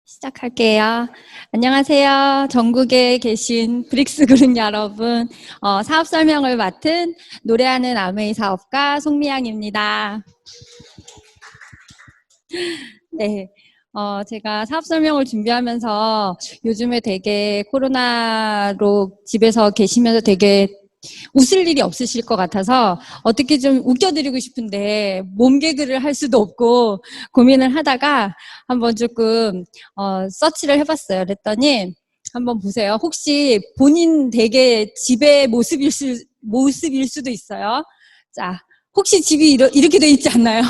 시작할게요. 안녕하세요. 전국에 계신 브릭스 그룹 여러분. 사업 설명을 맡은 노래하는 아메이 사업가 송미양입니다. 네. 제가 사업 설명을 준비하면서 요즘에 되게 코로나로 집에서 계시면서 되게 웃을 일이 없으실 것 같아서 어떻게 좀 웃겨드리고 싶은데 몸개그를 할 수도 없고 고민을 하다가 한번 조금 서치를 해봤어요. 그랬더니 한번 보세요. 혹시 본인 되게 집의 모습일 수도 있어요. 자, 혹시 집이 이렇게 돼 있지 않나요?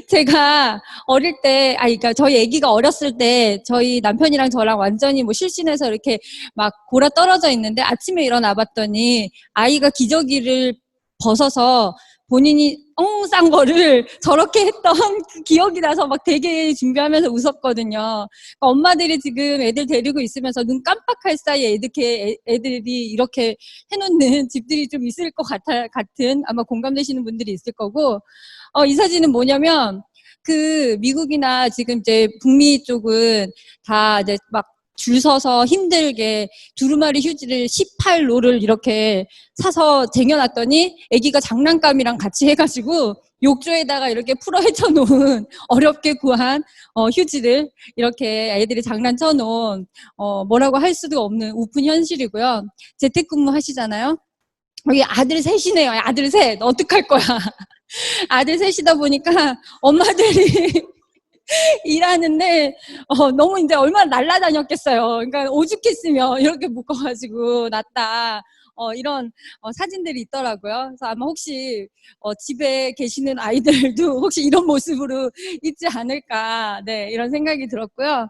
제가 어릴 때, 그러니까 저희 아기가 어렸을 때 저희 남편이랑 저랑 완전히 뭐 실신해서 이렇게 막 골아 떨어져 있는데 아침에 일어나 봤더니 아이가 기저귀를 벗어서 본인이 엉싼 거를 저렇게 했던 그 기억이 나서 막 되게 준비하면서 웃었거든요. 그러니까 엄마들이 지금 애들 데리고 있으면서 눈 깜빡할 사이에 애들이 이렇게 해놓는 집들이 좀 있을 것 같은 아마 공감되시는 분들이 있을 거고, 이 사진은 뭐냐면, 그, 미국이나 지금 이제 북미 쪽은 다 이제 막 줄 서서 힘들게 두루마리 휴지를 18롤을 이렇게 사서 쟁여놨더니 아기가 장난감이랑 같이 해가지고 욕조에다가 이렇게 풀어 헤쳐놓은 어렵게 구한 휴지를 이렇게 애들이 장난쳐 놓은 뭐라고 할 수도 없는 우픈 현실이고요. 재택근무 하시잖아요. 여기 아들 셋이네요. 아들 셋. 어떡할 거야. 아들 셋이다 보니까 엄마들이 일하는데 너무 이제 얼마나 날라다녔겠어요. 그러니까 오죽했으면 이렇게 묶어가지고 놨다. 이런 사진들이 있더라고요. 그래서 아마 혹시 집에 계시는 아이들도 혹시 이런 모습으로 있지 않을까, 네, 이런 생각이 들었고요.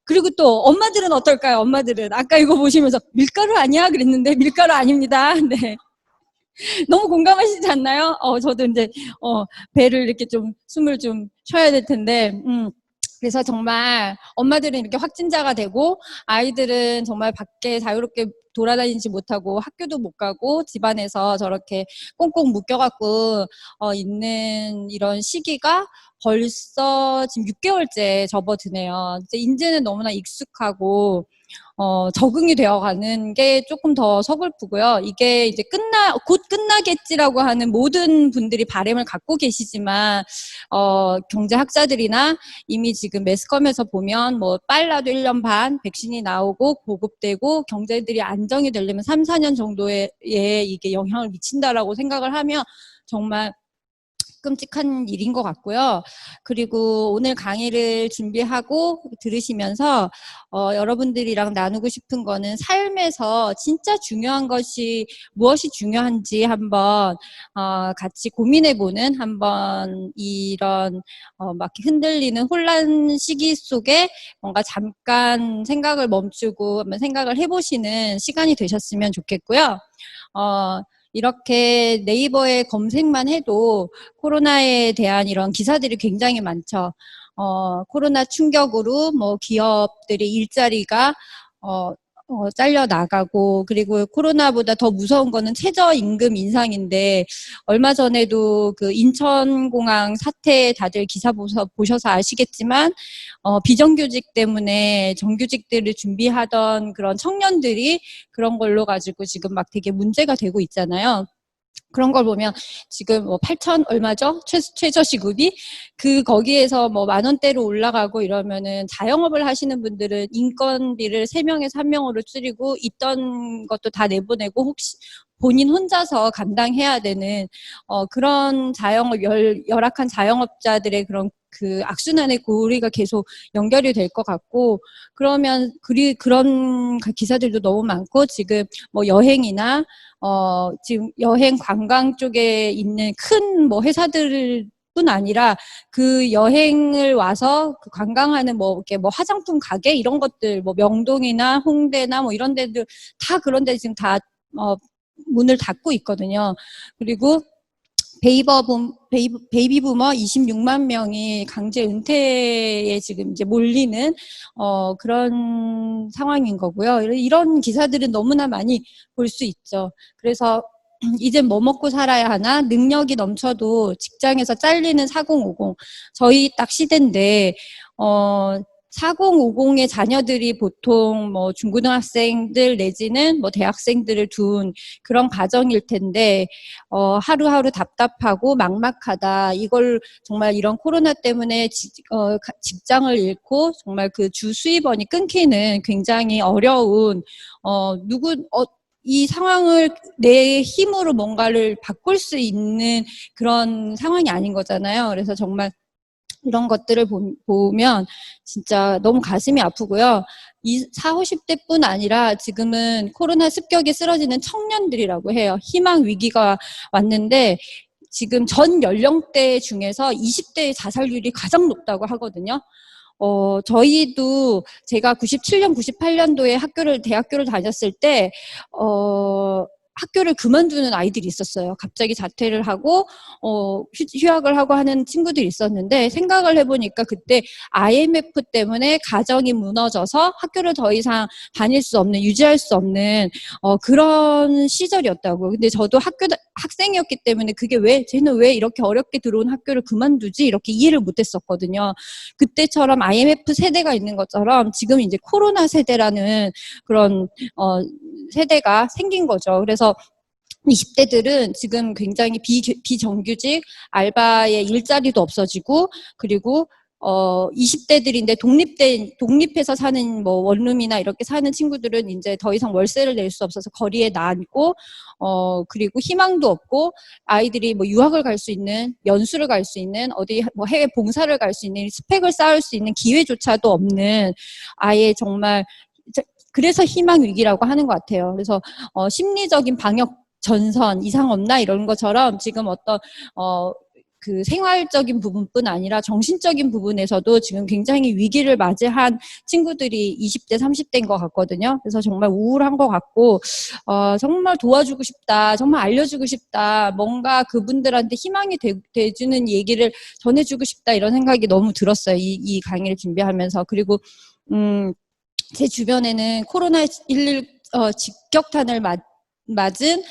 그리고 또 엄마들은 어떨까요? 엄마들은 아까 이거 보시면서 밀가루 아니야? 그랬는데 밀가루 아닙니다. 네. 너무 공감하시지 않나요? 저도 이제, 배를 이렇게 좀, 숨을 좀 쉬어야 될 텐데, 그래서 정말 엄마들은 이렇게 확진자가 되고 아이들은 정말 밖에 자유롭게 돌아다니지 못하고 학교도 못 가고 집안에서 저렇게 꽁꽁 묶여갖고 있는 이런 시기가 벌써 지금 6개월째 접어드네요. 이제는 너무나 익숙하고 적응이 되어가는 게 조금 더 서글프고요. 이게 이제 곧 끝나겠지라고 하는 모든 분들이 바람을 갖고 계시지만, 경제학자들이나 이미 지금 매스컴에서 보면 뭐 빨라도 1년 반 백신이 나오고 보급되고 경제들이 안정이 되려면 3, 4년 정도에 이게 영향을 미친다라고 생각을 하면 정말 끔찍한 일인 것 같고요. 그리고 오늘 강의를 준비하고 들으시면서 여러분들이랑 나누고 싶은 거는 삶에서 진짜 중요한 것이 무엇이 중요한지 한번 같이 고민해보는 한번 이런 막 흔들리는 혼란 시기 속에 뭔가 잠깐 생각을 멈추고 한번 생각을 해보시는 시간이 되셨으면 좋겠고요. 이렇게 네이버에 검색만 해도 코로나에 대한 이런 기사들이 굉장히 많죠. 코로나 충격으로 뭐 기업들의 일자리가 잘려 나가고, 그리고 코로나보다 더 무서운 거는 최저임금 인상인데, 얼마 전에도 그 인천공항 사태 다들 기사 보셔서 아시겠지만, 비정규직 때문에 정규직들을 준비하던 그런 청년들이 그런 걸로 가지고 지금 막 되게 문제가 되고 있잖아요. 그런 걸 보면 지금 뭐 8천 얼마죠? 최저시급이? 거기에서 뭐 10,000원대로 올라가고 이러면은 자영업을 하시는 분들은 인건비를 3명에서 1명으로 줄이고 있던 것도 다 내보내고 혹시 본인 혼자서 감당해야 되는 그런 열악한 자영업자들의 그런 그 악순환의 고리가 계속 연결이 될 것 같고, 그러면 그런 기사들도 너무 많고, 지금 뭐 여행이나 지금 여행 관광 쪽에 있는 큰 뭐 회사들 뿐 아니라 그 여행을 와서 그 관광하는 뭐 이렇게 뭐 화장품 가게 이런 것들 뭐 명동이나 홍대나 뭐 이런 데들 다 그런 데 지금 다 문을 닫고 있거든요. 그리고 베이비 부머 26만 명이 강제 은퇴에 지금 이제 몰리는 그런 상황인 거고요. 이런 기사들은 너무나 많이 볼 수 있죠. 그래서 이젠 뭐 먹고 살아야 하나? 능력이 넘쳐도 직장에서 잘리는 4050. 저희 딱 시대인데, 4050의 자녀들이 보통 뭐 중고등학생들 내지는 뭐 대학생들을 둔 그런 가정일 텐데, 하루하루 답답하고 막막하다. 이걸 정말 이런 코로나 때문에 직장을 잃고 정말 그 주 수입원이 끊기는 굉장히 어려운, 이 상황을 내 힘으로 뭔가를 바꿀 수 있는 그런 상황이 아닌 거잖아요. 그래서 정말 이런 것들을 보면 진짜 너무 가슴이 아프고요. 이 40, 50대뿐 아니라 지금은 코로나 습격에 쓰러지는 청년들이라고 해요. 희망 위기가 왔는데 지금 전 연령대 중에서 20대의 자살률이 가장 높다고 하거든요. 저희도 제가 97년, 98년도에 대학교를 다녔을 때, 학교를 그만두는 아이들이 있었어요. 갑자기 자퇴를 하고, 휴학을 하고 하는 친구들이 있었는데, 생각을 해보니까 그때 IMF 때문에 가정이 무너져서 학교를 더 이상 다닐 수 없는, 유지할 수 없는, 그런 시절이었다고. 근데 저도 학생이었기 때문에 쟤는 왜 이렇게 어렵게 들어온 학교를 그만두지? 이렇게 이해를 못 했었거든요. 그때처럼 IMF 세대가 있는 것처럼 지금 이제 코로나 세대라는 그런 세대가 생긴 거죠. 그래서 20대들은 지금 굉장히 비정규직, 알바의 일자리도 없어지고, 그리고 20대들인데 독립해서 사는 뭐 원룸이나 이렇게 사는 친구들은 이제 더 이상 월세를 낼 수 없어서 거리에 나앉고, 그리고 희망도 없고, 아이들이 뭐 유학을 갈 수 있는, 연수를 갈 수 있는, 어디 뭐 해외 봉사를 갈 수 있는, 스펙을 쌓을 수 있는 기회조차도 없는, 아예 정말, 그래서 희망 위기라고 하는 것 같아요. 그래서 심리적인 방역 전선 이상 없나 이런 것처럼 지금 그 생활적인 부분뿐 아니라 정신적인 부분에서도 지금 굉장히 위기를 맞이한 친구들이 20대, 30대인 것 같거든요. 그래서 정말 우울한 것 같고, 정말 도와주고 싶다, 정말 알려주고 싶다, 뭔가 그분들한테 희망이 돼주는 얘기를 전해주고 싶다, 이런 생각이 너무 들었어요. 이 강의를 준비하면서. 그리고, 제 주변에는 코로나19 직격탄을 맞은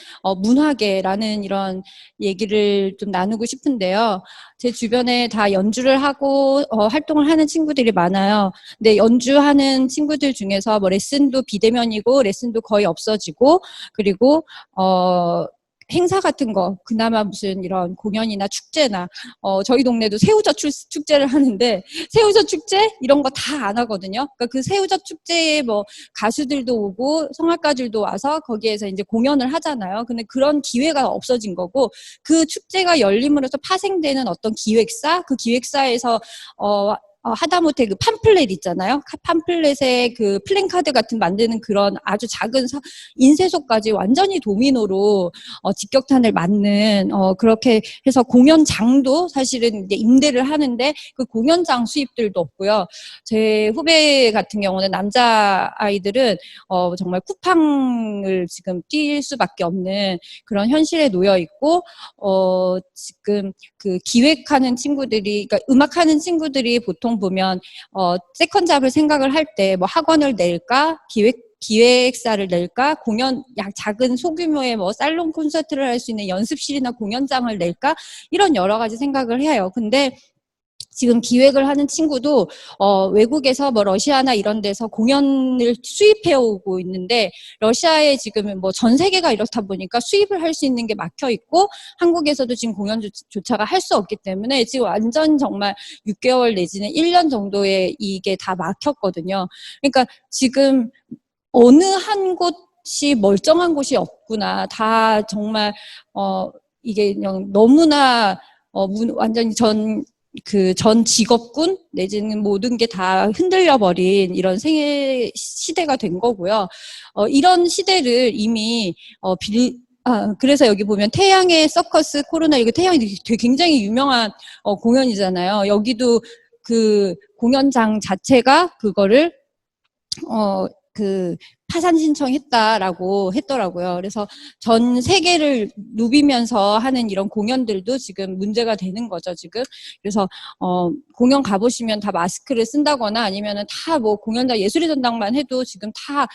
문화계라는 이런 얘기를 좀 나누고 싶은데요. 제 주변에 다 연주를 하고 활동을 하는 친구들이 많아요. 근데 연주하는 친구들 중에서 뭐 레슨도 비대면이고 레슨도 거의 없어지고, 그리고 행사 같은 거, 그나마 무슨 이런 공연이나 축제나, 저희 동네도 새우젓 축제를 하는데, 새우젓 축제? 이런 거 다 안 하거든요. 그러니까 그 새우젓 축제에 뭐 가수들도 오고, 성악가들도 와서 거기에서 이제 공연을 하잖아요. 근데 그런 기회가 없어진 거고, 그 축제가 열림으로써 파생되는 어떤 기획사? 그 기획사에서, 하다못해 그 팜플렛 있잖아요. 팜플렛에 그 플랜카드 같은 만드는 그런 아주 작은 인쇄소까지 완전히 도미노로 직격탄을 맞는, 그렇게 해서 공연장도 사실은 이제 임대를 하는데 그 공연장 수입들도 없고요. 제 후배 같은 경우는 남자 아이들은 정말 쿠팡을 지금 뛸 수밖에 없는 그런 현실에 놓여 있고, 지금 그 기획하는 친구들이, 그러니까 음악하는 친구들이 보통 보면 세컨잡을 생각을 할 때 뭐 학원을 낼까, 기획사를 낼까, 작은 소규모의 뭐 살롱 콘서트를 할 수 있는 연습실이나 공연장을 낼까, 이런 여러 가지 생각을 해요. 근데 지금 기획을 하는 친구도 외국에서 뭐 러시아나 이런 데서 공연을 수입해 오고 있는데, 러시아에 지금 뭐 전 세계가 이렇다 보니까 수입을 할 수 있는 게 막혀 있고, 한국에서도 지금 공연조차가 할 수 없기 때문에 지금 완전 정말 6개월 내지는 1년 정도에 이게 다 막혔거든요. 그러니까 지금 어느 한 곳이 멀쩡한 곳이 없구나. 다 정말 이게 그냥 너무나 완전히 전 직업군 내지는 모든 게 다 흔들려 버린 이런 시대가 된 거고요. 이런 시대를 이미 그래서 여기 보면 태양의 서커스 코로나19, 태양이 되게 굉장히 유명한 공연이잖아요. 여기도 그 공연장 자체가 그거를 그 파산 신청했다라고 했더라고요. 그래서 전 세계를 누비면서 하는 이런 공연들도 지금 문제가 되는 거죠, 지금. 그래서 공연 가보시면 다 마스크를 쓴다거나 아니면은 다 뭐 공연장 예술의 전당만 해도 지금 다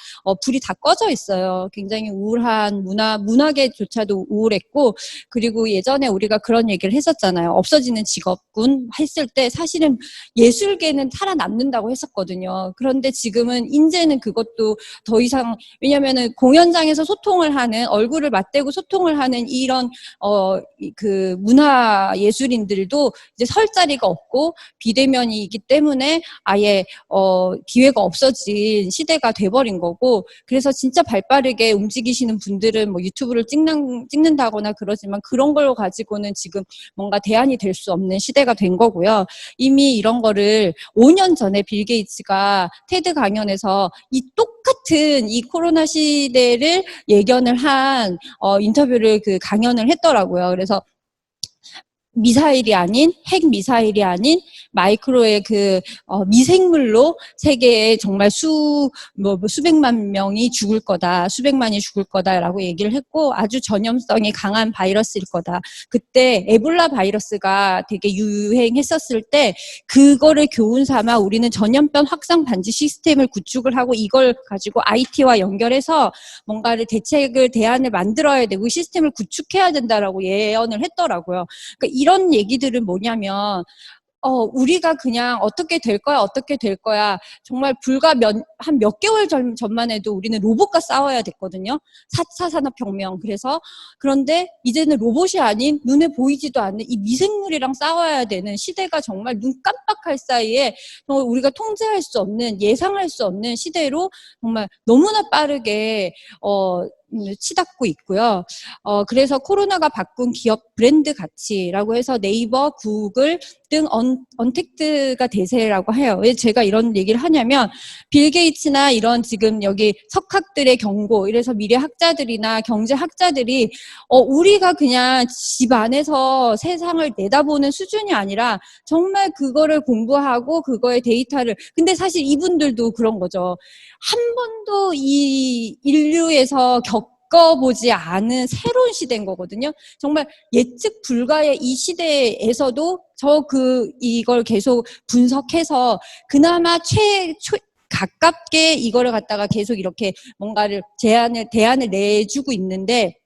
불이 다 꺼져 있어요. 굉장히 우울한 문화계조차도 우울했고, 그리고 예전에 우리가 그런 얘기를 했었잖아요. 없어지는 직업군 했을 때 사실은 예술계는 살아남는다고 했었거든요. 그런데 지금은 이제는 그것도 더 이상, 왜냐면은 공연장에서 소통을 하는, 얼굴을 맞대고 소통을 하는 이런 그 문화 예술인들도 이제 설 자리가 없고 비대면이기 때문에 아예 기회가 없어진 시대가 돼버린 거고, 그래서 진짜 발빠르게 움직이시는 분들은 뭐 유튜브를 찍는다거나 그러지만 그런 걸 가지고는 지금 뭔가 대안이 될 수 없는 시대가 된 거고요. 이미 이런 거를 5년 전에 빌 게이츠가 테드 강연에서 이 똑같은 이 코로나 시대를 예견을 한 인터뷰를 그 강연을 했더라고요. 그래서 미사일이 아닌, 핵 미사일이 아닌 마이크로의 그 미생물로 세계에 정말 수백만 명이 죽을 거다, 수백만이 죽을 거다라고 얘기를 했고, 아주 전염성이 강한 바이러스일 거다. 그때 에볼라 바이러스가 되게 유행했었을 때 그거를 교훈 삼아 우리는 전염병 확산 방지 시스템을 구축을 하고 이걸 가지고 IT와 연결해서 뭔가를 대안을 만들어야 되고 시스템을 구축해야 된다라고 예언을 했더라고요. 그러니까 이런 얘기들은 뭐냐면 우리가 그냥 어떻게 될 거야, 어떻게 될 거야. 정말 불과 한 몇 개월 전만 해도 우리는 로봇과 싸워야 됐거든요. 4차 산업혁명. 그런데 이제는 로봇이 아닌 눈에 보이지도 않는 이 미생물이랑 싸워야 되는 시대가 정말 눈 깜빡할 사이에 우리가 통제할 수 없는, 예상할 수 없는 시대로 정말 너무나 빠르게 치닫고 있고요. 그래서 코로나가 바꾼 기업 브랜드 가치라고 해서 네이버, 구글 등 언택트가 대세라고 해요. 왜 제가 이런 얘기를 하냐면 빌 게이츠나 이런 지금 여기 석학들의 경고, 이래서 미래학자들이나 경제학자들이 우리가 그냥 집 안에서 세상을 내다보는 수준이 아니라 정말 그거를 공부하고 그거의 데이터를, 근데 사실 이분들도 그런 거죠. 한 번도 이 인류에서 겪어보지 않은 새로운 시대인 거거든요. 정말 예측 불가의 이 시대에서도 이걸 계속 분석해서 그나마 가깝게 이거를 갖다가 계속 이렇게 뭔가를 대안을 내주고 있는데,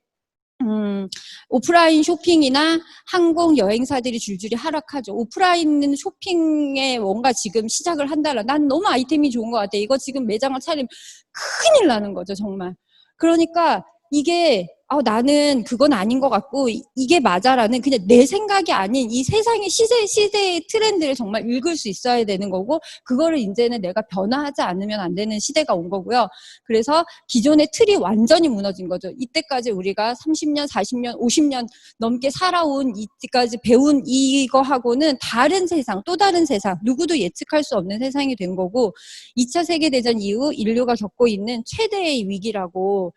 오프라인 쇼핑이나 항공 여행사들이 줄줄이 하락하죠. 오프라인 쇼핑에 뭔가 지금 시작을 한다라, 난 너무 아이템이 좋은 것 같아. 이거 지금 매장을 차리면 큰일 나는 거죠, 정말. 그러니까 이게 나는 그건 아닌 것 같고 이게 맞아라는 그냥 내 생각이 아닌 이 세상의 시대의 트렌드를 정말 읽을 수 있어야 되는 거고, 그거를 이제는 내가 변화하지 않으면 안 되는 시대가 온 거고요. 그래서 기존의 틀이 완전히 무너진 거죠. 이때까지 우리가 30년, 40년, 50년 넘게 살아온 이때까지 배운 이거하고는 다른 세상, 또 다른 세상, 누구도 예측할 수 없는 세상이 된 거고, 2차 세계대전 이후 인류가 겪고 있는 최대의 위기라고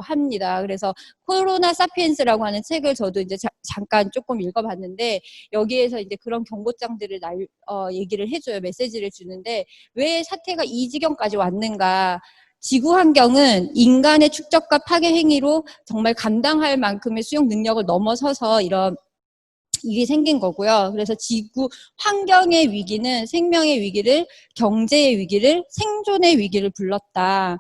합니다. 그래서 코로나 사피엔스라고 하는 책을 저도 이제 잠깐 조금 읽어봤는데, 여기에서 이제 그런 경고장들을 얘기를 해줘요. 메시지를 주는데, 왜 사태가 이 지경까지 왔는가? 지구 환경은 인간의 축적과 파괴 행위로 정말 감당할 만큼의 수용 능력을 넘어서서 이게 생긴 거고요. 그래서 지구 환경의 위기는 생명의 위기를, 경제의 위기를, 생존의 위기를 불렀다.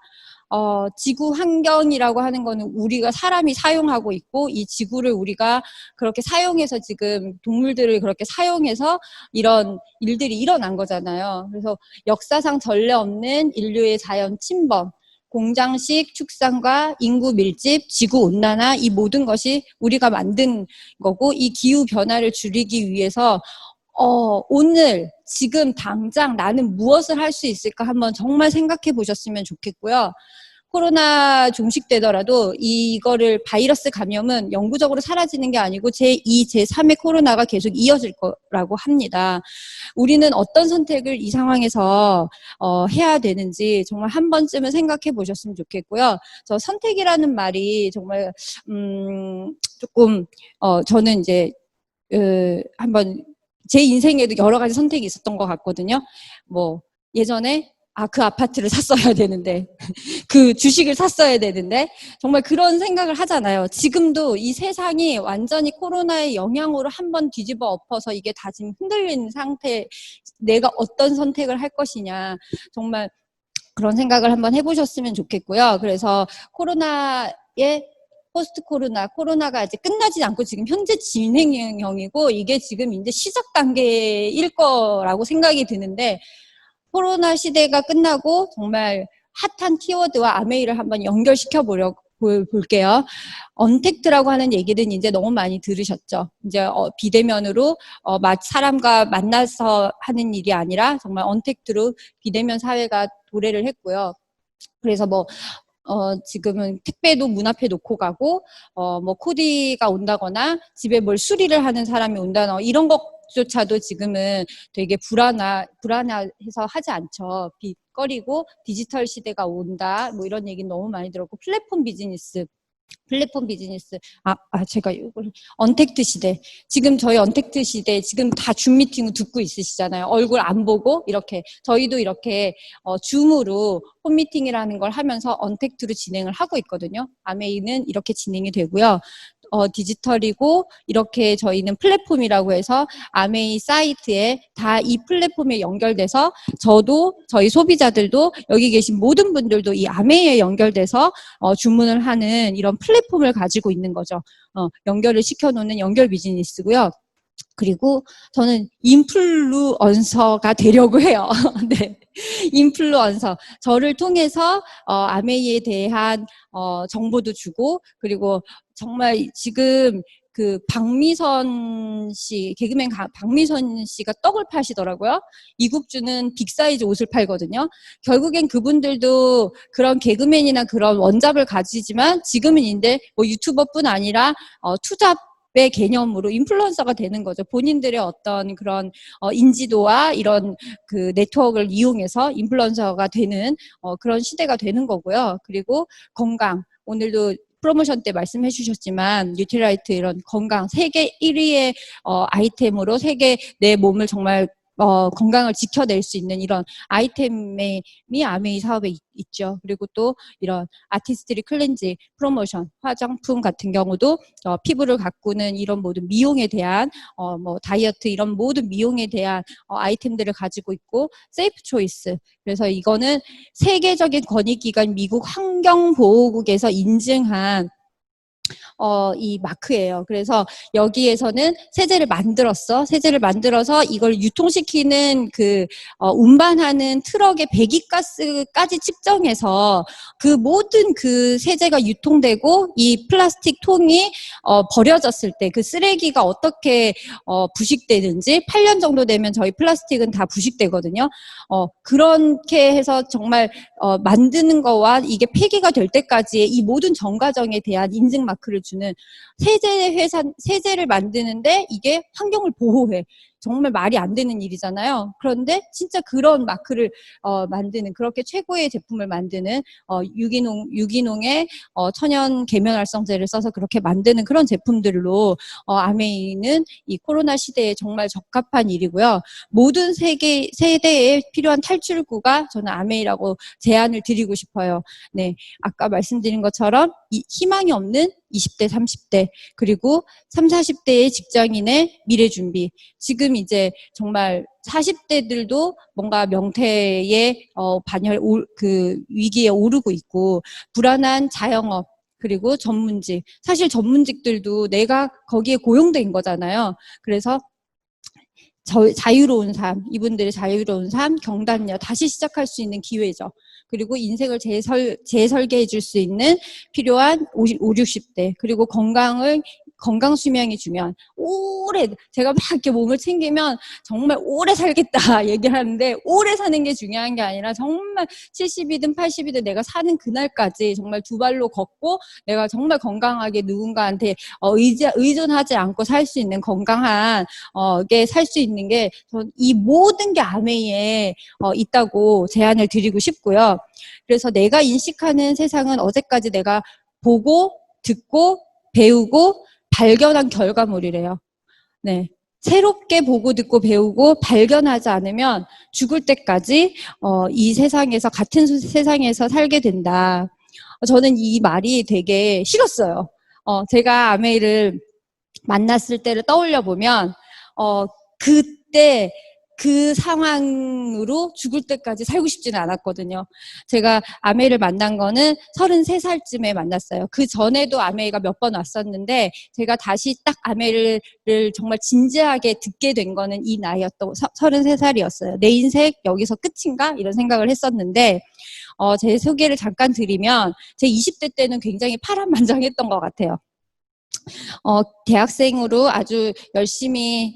지구 환경이라고 하는 거는 우리가 사람이 사용하고 있고, 이 지구를 우리가 그렇게 사용해서 지금 동물들을 그렇게 사용해서 이런 일들이 일어난 거잖아요. 그래서 역사상 전례 없는 인류의 자연 침범, 공장식 축산과 인구 밀집, 지구 온난화, 이 모든 것이 우리가 만든 거고, 이 기후 변화를 줄이기 위해서 오늘 지금 당장 나는 무엇을 할 수 있을까 한번 정말 생각해 보셨으면 좋겠고요. 코로나 종식되더라도 이거를 바이러스 감염은 영구적으로 사라지는 게 아니고 제2, 제3의 코로나가 계속 이어질 거라고 합니다. 우리는 어떤 선택을 이 상황에서 해야 되는지 정말 한 번쯤은 생각해 보셨으면 좋겠고요. 저 선택이라는 말이 정말 조금 저는 이제 한번 제 인생에도 여러 가지 선택이 있었던 것 같거든요. 뭐 예전에 그 아파트를 샀어야 되는데, 그 주식을 샀어야 되는데, 정말 그런 생각을 하잖아요. 지금도 이 세상이 완전히 코로나의 영향으로 한번 뒤집어 엎어서 이게 다 지금 흔들린 상태, 내가 어떤 선택을 할 것이냐, 정말 그런 생각을 한번 해보셨으면 좋겠고요. 그래서 포스트 코로나가 아직 끝나지 않고 지금 현재 진행형이고, 이게 지금 이제 시작 단계일 거라고 생각이 드는데, 코로나 시대가 끝나고 정말 핫한 키워드와 아메이를 한번 연결시켜 볼게요. 언택트라고 하는 얘기는 이제 너무 많이 들으셨죠. 이제 비대면으로 사람과 만나서 하는 일이 아니라 정말 언택트로 비대면 사회가 도래를 했고요. 그래서 지금은 택배도 문 앞에 놓고 가고, 코디가 온다거나, 집에 뭘 수리를 하는 사람이 온다거나, 이런 것조차도 지금은 되게 불안해서 하지 않죠. 꺼리고 디지털 시대가 온다, 이런 얘기는 너무 많이 들었고, 플랫폼 비즈니스. 제가 이걸 언택트 시대. 지금 저희 언택트 시대 지금 다 줌 미팅 듣고 있으시잖아요. 얼굴 안 보고 이렇게 저희도 이렇게 줌으로 홈 미팅이라는 걸 하면서 언택트로 진행을 하고 있거든요. 아메이는 이렇게 진행이 되고요. 디지털이고 이렇게 저희는 플랫폼이라고 해서 아메이 사이트에 다 이 플랫폼에 연결돼서 저희 소비자들도 여기 계신 모든 분들도 이 아메이에 연결돼서 주문을 하는 이런 플랫폼을 가지고 있는 거죠. 연결을 시켜놓는 연결 비즈니스고요. 그리고 저는 인플루언서가 되려고 해요. 네. 인플루언서. 저를 통해서 아메이에 대한 정보도 주고, 그리고 정말 지금 그 개그맨 박미선 씨가 떡을 파시더라고요. 이국주는 빅사이즈 옷을 팔거든요. 결국엔 그분들도 그런 개그맨이나 그런 원잡을 가지지만 지금은 이제 유튜버뿐 아니라 투잡의 개념으로 인플루언서가 되는 거죠. 본인들의 어떤 그런 인지도와 이런 그 네트워크를 이용해서 인플루언서가 되는 그런 시대가 되는 거고요. 그리고 건강. 오늘도 프로모션 때 말씀해 주셨지만 뉴트리라이트 이런 건강 세계 1위의 아이템으로 내 몸을 정말 건강을 지켜낼 수 있는 이런 아이템이 아메이 사업에 있죠. 그리고 또 이런 아티스트리 클렌징, 프로모션, 화장품 같은 경우도 피부를 가꾸는 이런 모든 미용에 대한 다이어트 이런 모든 미용에 대한 아이템들을 가지고 있고 세이프 초이스. 그래서 이거는 세계적인 권익기관 미국 환경보호국에서 인증한 이 마크예요. 그래서 여기에서는 세제를 만들어서 이걸 유통시키는 운반하는 트럭의 배기가스까지 측정해서 그 모든 그 세제가 유통되고 이 플라스틱 통이 버려졌을 때 그 쓰레기가 어떻게 부식되는지 8년 정도 되면 저희 플라스틱은 다 부식되거든요. 그렇게 해서 정말 만드는 거와 이게 폐기가 될 때까지의 이 모든 전 과정에 대한 인증 마크를 주는 세제를 만드는데 이게 환경을 보호해. 정말 말이 안 되는 일이잖아요. 그런데 진짜 그런 마크를 만드는 그렇게 최고의 제품을 만드는 유기농의 천연 계면활성제를 써서 그렇게 만드는 그런 제품들로 아메이는 이 코로나 시대에 정말 적합한 일이고요. 모든 세대에 필요한 탈출구가 저는 아메이라고 제안을 드리고 싶어요. 네, 아까 말씀드린 것처럼 희망이 없는 20대, 30대, 그리고 30, 40대의 직장인의 미래 준비. 지금 이제 정말 40대들도 뭔가 명퇴의 위기에 오르고 있고, 불안한 자영업, 그리고 전문직. 사실 전문직들도 내가 거기에 고용된 거잖아요. 그래서 자유로운 삶, 이분들의 자유로운 삶, 경단녀, 다시 시작할 수 있는 기회죠. 그리고 인생을 재설계해 줄 수 있는 필요한 50, 60대, 그리고 건강 수명이 중요한, 제가 막 이렇게 몸을 챙기면 정말 오래 살겠다 얘기를 하는데, 오래 사는 게 중요한 게 아니라 정말 70이든 80이든 내가 사는 그날까지 정말 두 발로 걷고 내가 정말 건강하게 누군가한테 의존하지 않고 살 수 있는 건강한 게 살 수 있는 게 이 모든 게 아메이에 있다고 제안을 드리고 싶고요. 그래서 내가 인식하는 세상은 어제까지 내가 보고 듣고 배우고 발견한 결과물이래요. 네. 새롭게 보고 듣고 배우고 발견하지 않으면 죽을 때까지 이 세상에서 같은 세상에서 살게 된다. 저는 이 말이 되게 싫었어요. 제가 아메이를 만났을 때를 떠올려 보면 그때 그 상황으로 죽을 때까지 살고 싶지는 않았거든요. 제가 아메이를 만난 거는 33살쯤에 만났어요. 그 전에도 아메이가 몇 번 왔었는데 제가 다시 딱 아메이를 정말 진지하게 듣게 된 거는 이 나이였던 33살이었어요. 내 인생 여기서 끝인가? 이런 생각을 했었는데 제 소개를 잠깐 드리면 제 20대 때는 굉장히 파란만장했던 것 같아요. 대학생으로 아주 열심히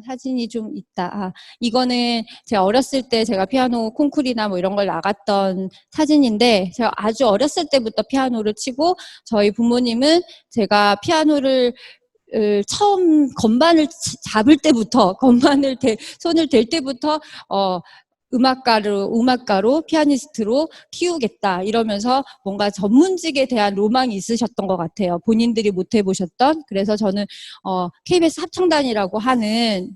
사진이 좀 있다. 이거는 제가 어렸을 때 제가 피아노 콩쿠르나 뭐 이런 걸 나갔던 사진인데 제가 아주 어렸을 때부터 피아노를 치고 저희 부모님은 제가 피아노를 처음 건반을 잡을 때부터 손을 댈 때부터 음악가로 피아니스트로 키우겠다 이러면서 뭔가 전문직에 대한 로망이 있으셨던 것 같아요. 본인들이 못 해보셨던. 그래서 저는 KBS 합창단이라고 하는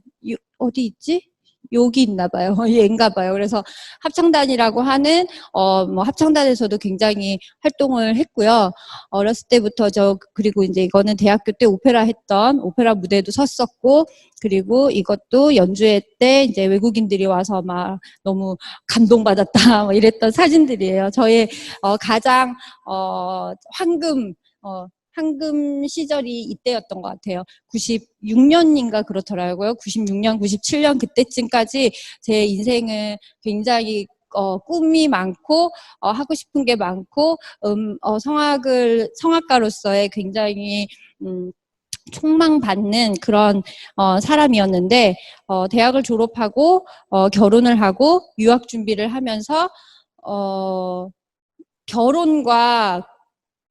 어디 있지? 여기 있나 봐요. 얘인가 봐요. 그래서 합창단이라고 하는 뭐 합창단에서도 굉장히 활동을 했고요. 어렸을 때부터 그리고 이제 이거는 대학교 때 오페라 했던 오페라 무대도 섰었고 그리고 이것도 연주회 때 이제 외국인들이 와서 막 너무 감동받았다 뭐 이랬던 사진들이에요. 저의 가장 황금 시절이 이때였던 것 같아요. 96년인가 그렇더라고요. 96년, 97년 그때쯤까지 제 인생은 굉장히 꿈이 많고 하고 싶은 게 많고 성악가로서의 굉장히 촉망받는 그런 사람이었는데 대학을 졸업하고 결혼을 하고 유학 준비를 하면서 결혼과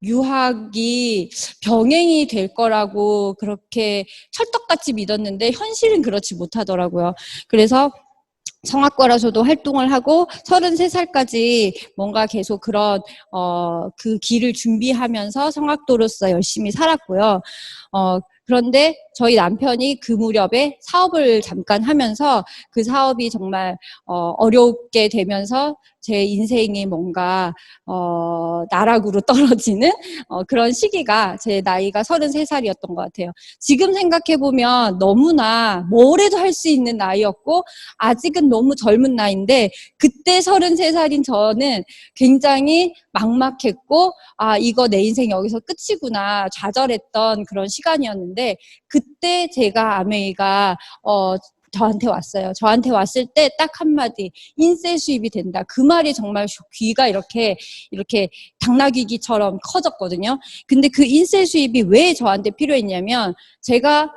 유학이 병행이 될 거라고 그렇게 철떡같이 믿었는데 현실은 그렇지 못하더라고요. 그래서 성악과라서도 활동을 하고 33살까지 뭔가 계속 그런 그 길을 준비하면서 성악도로서 열심히 살았고요. 그런데 저희 남편이 그 무렵에 사업을 잠깐 하면서 그 사업이 정말 어렵게 되면서 제 인생이 뭔가 나락으로 떨어지는 그런 시기가 제 나이가 33살이었던 것 같아요. 지금 생각해보면 너무나 뭘 해도 할 수 있는 나이였고 아직은 너무 젊은 나이인데 그때 33살인 저는 굉장히 막막했고 이거 내 인생 여기서 끝이구나 좌절했던 그런 시간이었는데 그때 제가 아메이가 저한테 왔어요. 저한테 왔을 때 딱 한마디 인세 수입이 된다. 그 말이 정말 귀가 이렇게 당나귀기처럼 커졌거든요. 근데 그 인세 수입이 왜 저한테 필요했냐면 제가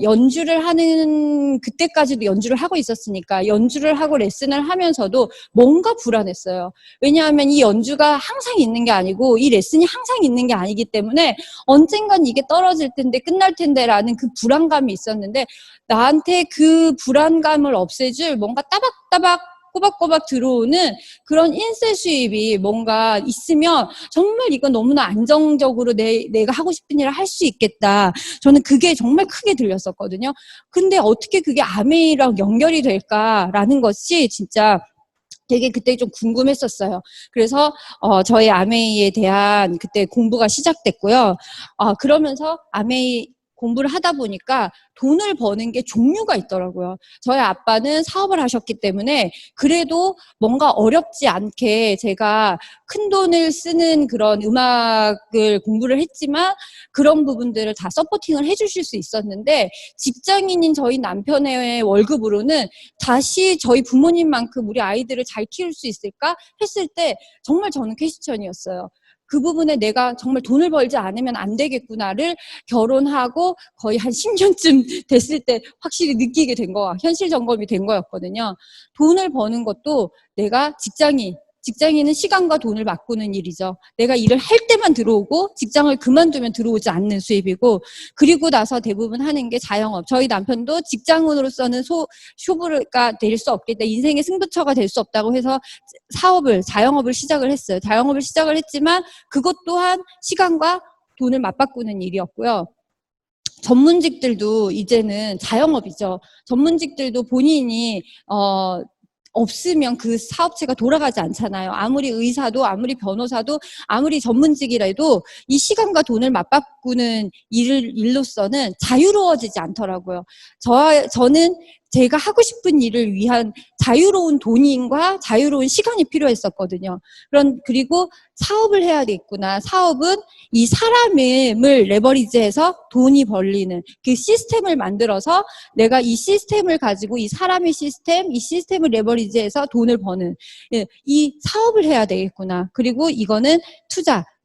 연주를 하는 그때까지도 연주를 하고 있었으니까 연주를 하고 레슨을 하면서도 뭔가 불안했어요. 왜냐하면 이 연주가 항상 있는 게 아니고 이 레슨이 항상 있는 게 아니기 때문에 언젠간 이게 떨어질 텐데 끝날 텐데라는 그 불안감이 있었는데 나한테 그 불안감을 없애줄 뭔가 따박따박 꼬박꼬박 들어오는 그런 인세 수입이 뭔가 있으면 정말 이건 너무나 안정적으로 내가 하고 싶은 일을 할 수 있겠다. 저는 그게 정말 크게 들렸었거든요. 근데 어떻게 그게 아메이랑 연결이 될까라는 것이 진짜 되게 그때 좀 궁금했었어요. 그래서 저희 아메이에 대한 그때 공부가 시작됐고요. 그러면서 아메이 공부를 하다 보니까 돈을 버는 게 종류가 있더라고요. 저희 아빠는 사업을 하셨기 때문에 그래도 뭔가 어렵지 않게 제가 큰 돈을 쓰는 그런 음악을 공부를 했지만 그런 부분들을 다 서포팅을 해주실 수 있었는데 직장인인 저희 남편의 월급으로는 다시 저희 부모님만큼 우리 아이들을 잘 키울 수 있을까 했을 때 정말 저는 퀘스천이었어요. 그 부분에 내가 정말 돈을 벌지 않으면 안 되겠구나를 결혼하고 거의 한 10년쯤 됐을 때 확실히 느끼게 된 거, 현실 점검이 된 거였거든요. 돈을 버는 것도 내가 직장인은 시간과 돈을 바꾸는 일이죠. 내가 일을 할 때만 들어오고 직장을 그만두면 들어오지 않는 수입이고 그리고 나서 대부분 하는 게 자영업. 저희 남편도 직장인으로서는 쇼부가 될 수 없기 때문에 인생의 승부처가 될 수 없다고 해서 자영업을 시작을 했어요. 자영업을 시작을 했지만 그것 또한 시간과 돈을 맞바꾸는 일이었고요. 전문직들도 이제는 자영업이죠. 전문직들도 본인이 없으면 그 사업체가 돌아가지 않잖아요. 아무리 의사도 아무리 변호사도 아무리 전문직이라도 이 시간과 돈을 맞바꾸는 일로서는 자유로워지지 않더라고요. 저는 제가 하고 싶은 일을 위한 자유로운 돈과 자유로운 시간이 필요했었거든요. 그리고 사업을 해야 되겠구나. 사업은 이 사람을 레버리지해서 돈이 벌리는 그 시스템을 만들어서 내가 이 시스템을 가지고 이 사람의 시스템, 이 시스템을 레버리지해서 돈을 버는 이 사업을 해야 되겠구나. 그리고 이거는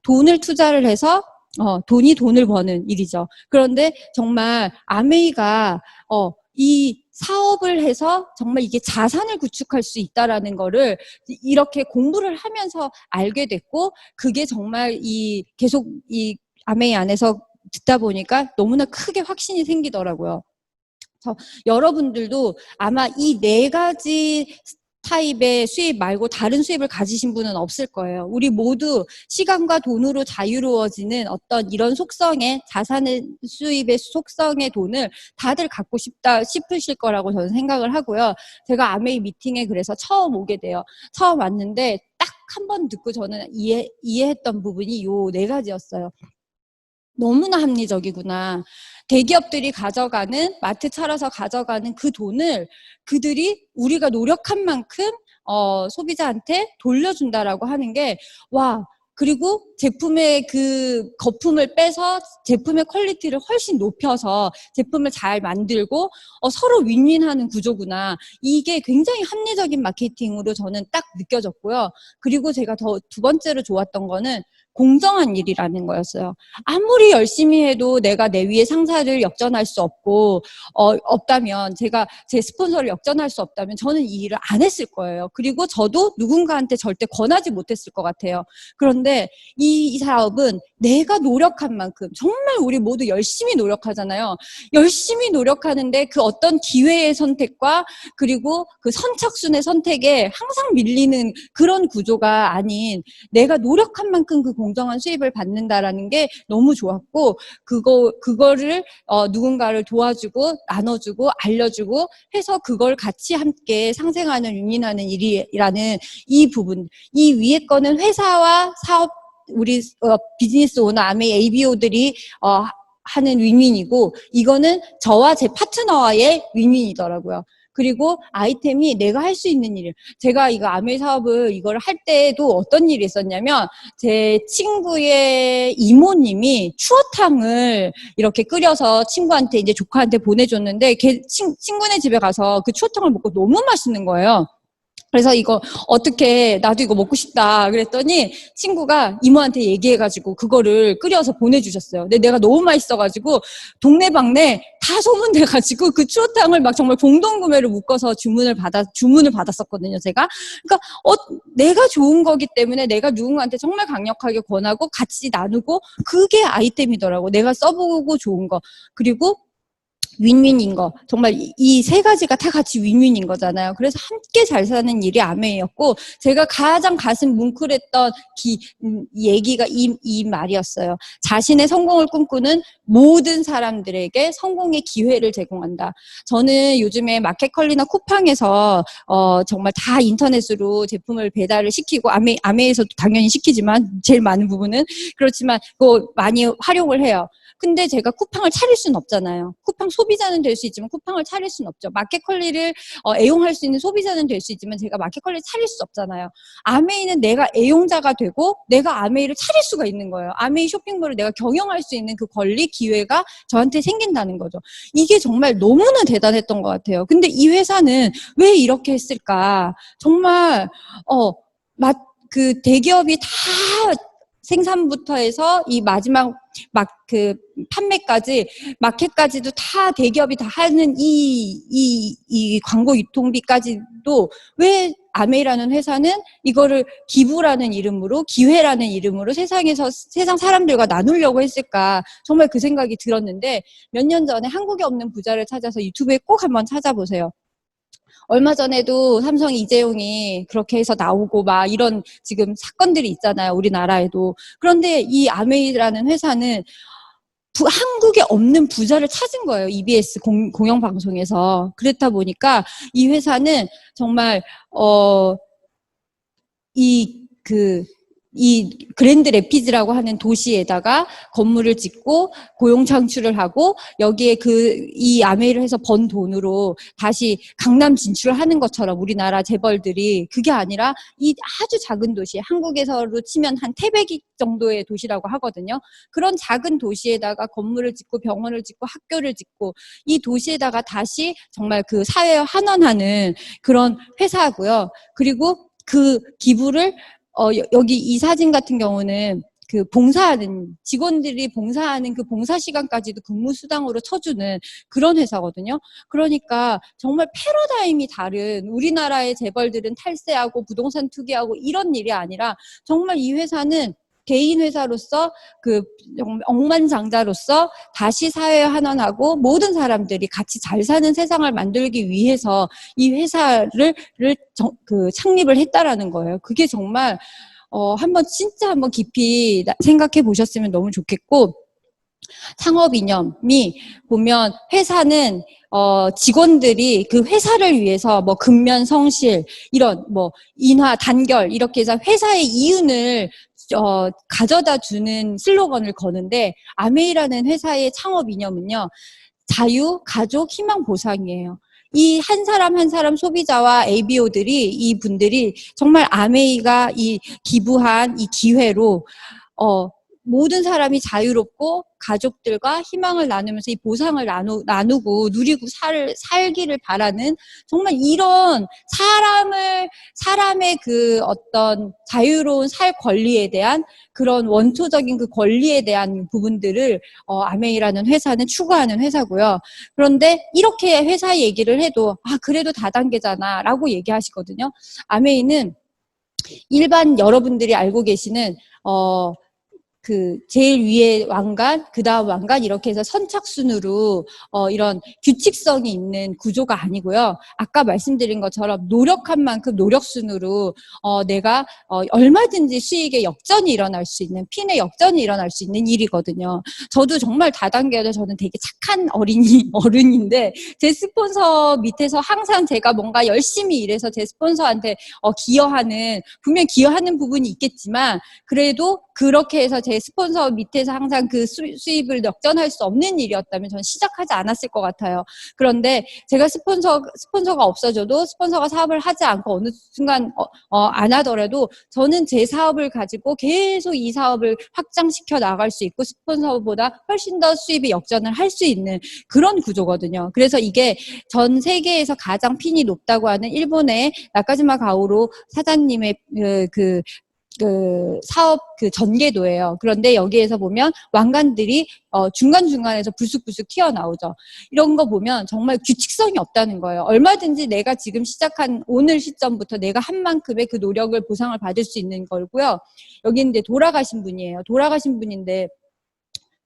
돈을 투자를 해서 돈을 버는 일이죠. 그런데 정말 아메이가 이 사업을 해서 정말 이게 자산을 구축할 수 있다라는 거를 이렇게 공부를 하면서 알게 됐고, 그게 정말 계속 이 아메이 안에서 듣다 보니까 너무나 크게 확신이 생기더라고요. 그래서 여러분들도 아마 이 4가지 타입의 수입 말고 다른 수입을 가지신 분은 없을 거예요. 우리 모두 시간과 돈으로 자유로워지는 어떤 이런 속성의 자산의 수입의 속성의 돈을 다들 갖고 싶으실 거라고 저는 생각을 하고요. 제가 아메이 미팅에 그래서 처음 오게 돼요. 처음 왔는데 딱 한 번 듣고 저는 이해했던 부분이 요 4가지였어요. 너무나 합리적이구나. 대기업들이 가져가는, 마트 차려서 가져가는 그 돈을 그들이 우리가 노력한 만큼 소비자한테 돌려준다라고 하는 게, 와, 그리고 제품의 그 거품을 빼서 제품의 퀄리티를 훨씬 높여서 제품을 잘 만들고 서로 윈윈하는 구조구나. 이게 굉장히 합리적인 마케팅으로 저는 딱 느껴졌고요. 그리고 제가 두 번째로 좋았던 거는 공정한 일이라는 거였어요. 아무리 열심히 해도 내가 내 위에 상사를 역전할 수 없고 없다면, 제가 제 스폰서를 역전할 수 없다면 저는 이 일을 안 했을 거예요. 그리고 저도 누군가한테 절대 권하지 못했을 것 같아요. 그런데 이 사업은 내가 노력한 만큼, 정말 우리 모두 열심히 노력하잖아요. 열심히 노력하는데 그 어떤 기회의 선택과 그리고 그 선착순의 선택에 항상 밀리는 그런 구조가 아닌, 내가 노력한 만큼 그 공정한 수입을 받는다라는 게 너무 좋았고, 그거를 누군가를 도와주고 나눠주고 알려주고 해서 그걸 같이 함께 상생하는 윈윈하는 일이라는 이 부분, 이 위에 거는 회사와 사업, 우리 비즈니스 오너 아메이 ABO들이 하는 윈윈이고, 이거는 저와 제 파트너와의 윈윈이더라고요. 그리고 아이템이 내가 할 수 있는 일. 제가 이거 아메이 사업을 이걸 할 때도 어떤 일이 있었냐면, 제 친구의 이모님이 추어탕을 이렇게 끓여서 친구한테, 이제 조카한테 보내줬는데, 친구네 집에 가서 그 추어탕을 먹고 너무 맛있는 거예요. 그래서 이거 어떻게, 나도 이거 먹고 싶다 그랬더니 친구가 이모한테 얘기해가지고 그거를 끓여서 보내주셨어요. 근데 내가 너무 맛있어가지고 동네방네 다 소문내가지고 그 추어탕을 막 정말 공동구매를 묶어서 주문을 받았었거든요, 제가. 그러니까 내가 좋은 거기 때문에 내가 누군가한테 정말 강력하게 권하고 같이 나누고, 그게 아이템이더라고. 내가 써보고 좋은 거. 그리고 윈윈인 거. 정말 이 3가지가 다 같이 윈윈인 거잖아요. 그래서 함께 잘 사는 일이 아메이였고, 제가 가장 가슴 뭉클했던 얘기가 이 말이었어요. 자신의 성공을 꿈꾸는 모든 사람들에게 성공의 기회를 제공한다. 저는 요즘에 마켓컬리나 쿠팡에서 정말 다 인터넷으로 제품을 배달을 시키고, 아메이에서도 당연히 시키지만 제일 많은 부분은 그렇지만 그거 많이 활용을 해요. 근데 제가 쿠팡을 차릴 수는 없잖아요. 쿠팡 소비자는 될 수 있지만 쿠팡을 차릴 수는 없죠. 마켓컬리를 애용할 수 있는 소비자는 될 수 있지만 제가 마켓컬리를 차릴 수 없잖아요. 아메이는 내가 애용자가 되고 내가 아메이를 차릴 수가 있는 거예요. 아메이 쇼핑몰을 내가 경영할 수 있는 그 권리, 기회가 저한테 생긴다는 거죠. 이게 정말 너무나 대단했던 것 같아요. 근데 이 회사는 왜 이렇게 했을까? 정말 그 대기업이 다 생산부터 해서 이 마지막 판매까지, 마켓까지도 다 대기업이 다 하는 이 광고 유통비까지도 왜 아메이라는 회사는 이거를 기부라는 이름으로, 기회라는 이름으로 세상 사람들과 나누려고 했을까? 정말 그 생각이 들었는데, 몇 년 전에 한국에 없는 부자를 찾아서 유튜브에 꼭 한번 찾아보세요. 얼마 전에도 삼성 이재용이 그렇게 해서 나오고 막 이런 지금 사건들이 있잖아요, 우리나라에도. 그런데 이 아메이라는 회사는 한국에 없는 부자를 찾은 거예요. EBS 공영방송에서. 그렇다 보니까 이 회사는 정말 이 그랜드 레피즈라고 하는 도시에다가 건물을 짓고 고용 창출을 하고 여기에 이 아메이를 해서 번 돈으로 다시 강남 진출하는 것처럼 우리나라 재벌들이 그게 아니라 이 아주 작은 도시, 한국에서로 치면 한 태백이 정도의 도시라고 하거든요. 그런 작은 도시에다가 건물을 짓고 병원을 짓고 학교를 짓고 이 도시에다가 다시 정말 그 사회와 환원하는 그런 회사고요. 그리고 그 기부를 여기 이 사진 같은 경우는 그 봉사하는 직원들이 봉사하는 그 봉사 시간까지도 근무 수당으로 쳐주는 그런 회사거든요. 그러니까 정말 패러다임이 다른 우리나라의 재벌들은 탈세하고 부동산 투기하고 이런 일이 아니라 정말 이 회사는 개인 회사로서 그 억만장자로서 다시 사회 환원하고 모든 사람들이 같이 잘 사는 세상을 만들기 위해서 이 회사를 창립을 했다라는 거예요. 그게 정말 진짜 한번 깊이 생각해 보셨으면 너무 좋겠고, 창업 이념이 보면 회사는 직원들이 그 회사를 위해서 뭐 근면 성실 이런 뭐 인화 단결 이렇게 해서 회사의 이윤을 가져다 주는 슬로건을 거는데 아메이라는 회사의 창업 이념은요. 자유, 가족, 희망, 보상이에요. 이 한 사람 한 사람 소비자와 ABO들이 이 분들이 정말 아메이가 이 기부한 이 기회로 모든 사람이 자유롭고 가족들과 희망을 나누면서 이 보상을 나누고 누리고 살기를 바라는 정말 이런 사람의 그 어떤 자유로운 살 권리에 대한 그런 원초적인 그 권리에 대한 부분들을 아메이라는 회사는 추구하는 회사고요. 그런데 이렇게 회사 얘기를 해도 그래도 다단계잖아 라고 얘기하시거든요. 아메이는 일반 여러분들이 알고 계시는 제일 위에 왕관, 그 다음 왕관 이렇게 해서 선착순으로 이런 규칙성이 있는 구조가 아니고요. 아까 말씀드린 것처럼 노력한 만큼 노력순으로 내가 얼마든지 수익의 역전이 일어날 수 있는 핀의 역전이 일어날 수 있는 일이거든요. 저도 정말 다단계로 저는 되게 착한 어른인데 제 스폰서 밑에서 항상 제가 뭔가 열심히 일해서 제 스폰서한테 기여하는 분명히 기여하는 부분이 있겠지만 그래도 그렇게 해서 제 스폰서 밑에서 항상 그 수입을 역전할 수 없는 일이었다면 저는 시작하지 않았을 것 같아요. 그런데 제가 스폰서가 없어져도 스폰서가 사업을 하지 않고 어느 순간 안 하더라도 저는 제 사업을 가지고 계속 이 사업을 확장시켜 나갈 수 있고 스폰서보다 훨씬 더 수입이 역전을 할 수 있는 그런 구조거든요. 그래서 이게 전 세계에서 가장 핀이 높다고 하는 일본의 나카지마 가오로 사장님의 그 사업 전개도예요. 그런데 여기에서 보면 왕관들이 중간중간에서 불쑥불쑥 튀어나오죠. 이런 거 보면 정말 규칙성이 없다는 거예요. 얼마든지 내가 지금 시작한 오늘 시점부터 내가 한 만큼의 그 노력을 보상을 받을 수 있는 거고요. 여기 이제 돌아가신 분이에요. 돌아가신 분인데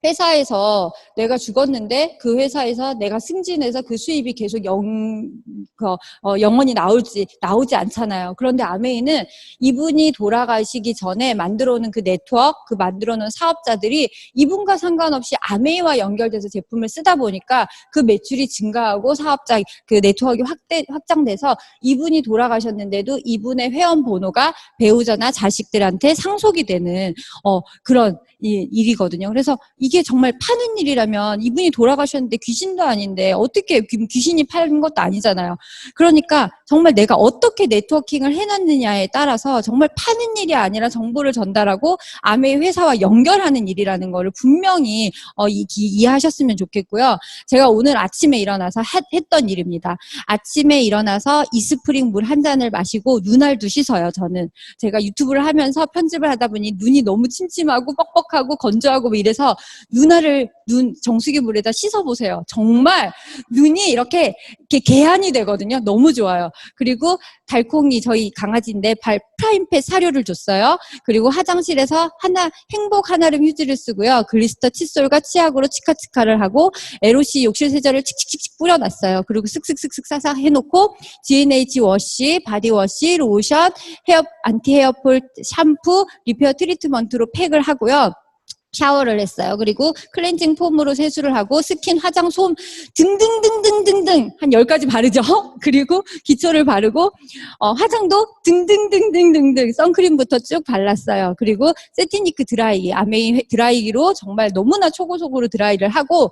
회사에서 내가 죽었는데 그 회사에서 내가 승진해서 그 수입이 계속 영원히 나오지 않잖아요. 그런데 아메이는 이분이 돌아가시기 전에 만들어 놓은 그 네트워크, 그 만들어 놓은 사업자들이 이분과 상관없이 아메이와 연결돼서 제품을 쓰다 보니까 그 매출이 증가하고 사업자 그 네트워크가 확장돼서 이분이 돌아가셨는데도 이분의 회원 번호가 배우자나 자식들한테 상속이 되는 그런 일이거든요. 그래서 이게 정말 파는 일이라면 이분이 돌아가셨는데 귀신도 아닌데 어떻게 귀신이 파는 것도 아니잖아요. 그러니까 정말 내가 어떻게 네트워킹을 해놨느냐에 따라서 정말 파는 일이 아니라 정보를 전달하고 아메이 회사와 연결하는 일이라는 거를 분명히 이해하셨으면 좋겠고요. 제가 오늘 아침에 일어나서 했던 일입니다. 아침에 일어나서 이스프링 물 한 잔을 마시고 눈알도 씻어요. 저는 제가 유튜브를 하면서 편집을 하다 보니 눈이 너무 침침하고 뻑뻑하고 건조하고 뭐 이래서 정수기 물에다 씻어보세요. 정말 눈이 이렇게 개안이 되거든요. 너무 좋아요. 그리고 달콩이 저희 강아지인데 프라임펫 사료를 줬어요. 그리고 화장실에서 행복 한아름 휴지를 쓰고요. 글리스터 칫솔과 치약으로 치카치카를 하고 에로시 욕실 세제를 칙칙칙칙 뿌려놨어요. 그리고 쓱쓱쓱쓱 싹싹 해놓고 G&H 워시, 바디워시, 로션, 안티 헤어폴 샴푸, 리페어 트리트먼트로 팩을 하고요. 샤워를 했어요. 그리고 클렌징 폼으로 세수를 하고 스킨, 화장, 솜 등등등등등등 한 10가지 바르죠. 그리고 기초를 바르고 화장도 등등등등등등 선크림부터 쭉 발랐어요. 그리고 세티니크 드라이기, 아메이 드라이기로 정말 너무나 초고속으로 드라이를 하고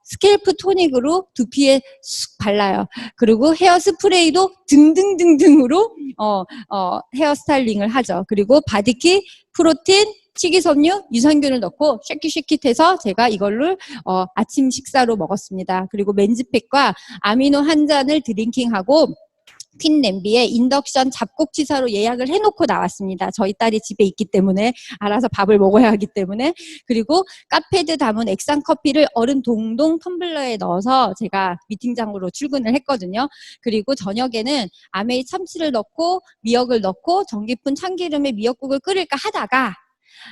스캘프 토닉으로 두피에 쑥 발라요. 그리고 헤어 스프레이도 등등등등으로 헤어 스타일링을 하죠. 그리고 바디키, 프로틴, 식이섬유, 유산균을 넣고 쉐킷쉐킷해서 제가 이걸로 아침 식사로 먹었습니다. 그리고 맨즈팩과 아미노 한 잔을 드링킹하고 핀 냄비에 인덕션 잡곡치사로 예약을 해놓고 나왔습니다. 저희 딸이 집에 있기 때문에 알아서 밥을 먹어야 하기 때문에. 그리고 카페드 담은 액상 커피를 얼음 동동 텀블러에 넣어서 제가 미팅장으로 출근을 했거든요. 그리고 저녁에는 아메이 참치를 넣고 미역을 넣고 전기푼 참기름에 미역국을 끓일까 하다가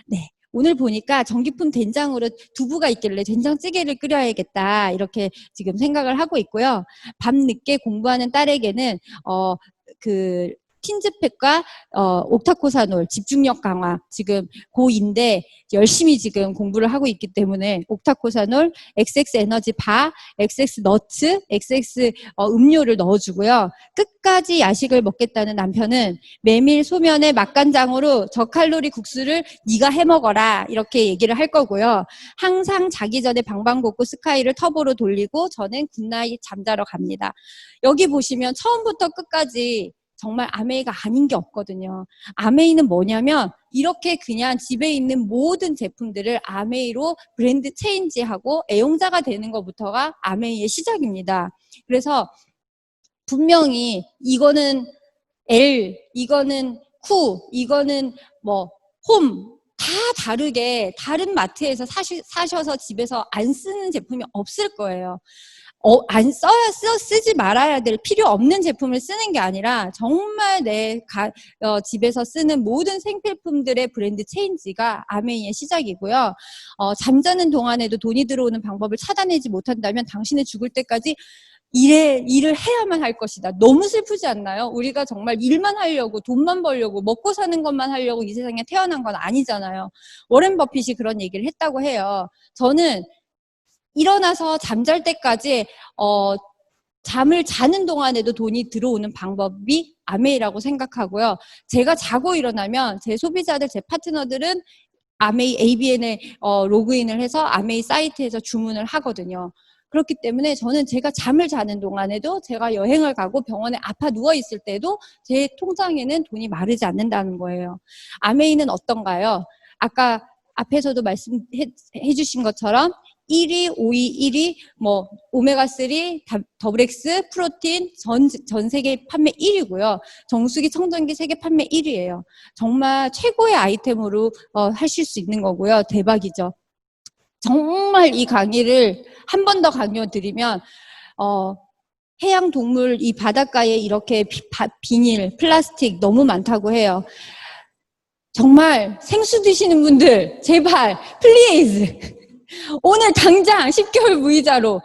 네. 오늘 보니까 전기품 된장으로 두부가 있길래 된장찌개를 끓여야겠다 이렇게 지금 생각을 하고 있고요. 밤늦게 공부하는 딸에게는 그 틴즈팩과 옥타코사놀 집중력 강화 지금 고2인데 열심히 지금 공부를 하고 있기 때문에 옥타코사놀, XX 에너지 바, XX 너츠, XX 음료를 넣어주고요. 끝까지 야식을 먹겠다는 남편은 메밀 소면에 맛간장으로 저칼로리 국수를 네가 해먹어라 이렇게 얘기를 할 거고요. 항상 자기 전에 방방곡곡 스카이를 터보로 돌리고 저는 굿나잇 잠자러 갑니다. 여기 보시면 처음부터 끝까지 정말 아메이가 아닌 게 없거든요. 아메이는 뭐냐면 이렇게 그냥 집에 있는 모든 제품들을 아메이로 브랜드 체인지하고 애용자가 되는 것부터가 아메이의 시작입니다. 그래서 분명히 이거는 L, 이거는 Q, 이거는 뭐 홈, 다 다르게 다른 마트에서 사셔서 집에서 안 쓰는 제품이 없을 거예요. 안 쓰지 말아야 될 필요 없는 제품을 쓰는 게 아니라 정말 내 집에서 쓰는 모든 생필품들의 브랜드 체인지가 아메이의 시작이고요. 잠자는 동안에도 돈이 들어오는 방법을 찾아내지 못한다면 당신은 죽을 때까지 일을 해야만 할 것이다. 너무 슬프지 않나요? 우리가 정말 일만 하려고 돈만 벌려고 먹고 사는 것만 하려고 이 세상에 태어난 건 아니잖아요. 워렌 버핏이 그런 얘기를 했다고 해요. 저는 일어나서 잠잘 때까지 잠을 자는 동안에도 돈이 들어오는 방법이 아메이라고 생각하고요. 제가 자고 일어나면 제 소비자들, 제 파트너들은 아메이 ABN에 로그인을 해서 아메이 사이트에서 주문을 하거든요. 그렇기 때문에 저는 제가 잠을 자는 동안에도 제가 여행을 가고 병원에 아파 누워 있을 때도 제 통장에는 돈이 마르지 않는다는 거예요. 아메이는 어떤가요? 아까 앞에서도 말씀해 주신 것처럼 1위, 5위, 1위, 뭐 오메가3, 더블X, 프로틴 전 세계 판매 1위고요. 정수기 청정기 세계 판매 1위예요. 정말 최고의 아이템으로 하실 수 있는 거고요. 대박이죠. 정말 이 강의를 한 번 더 강요드리면 해양 동물 이 바닷가에 이렇게 비닐, 플라스틱 너무 많다고 해요. 정말 생수 드시는 분들 제발 플리즈 오늘 당장 10개월 무이자로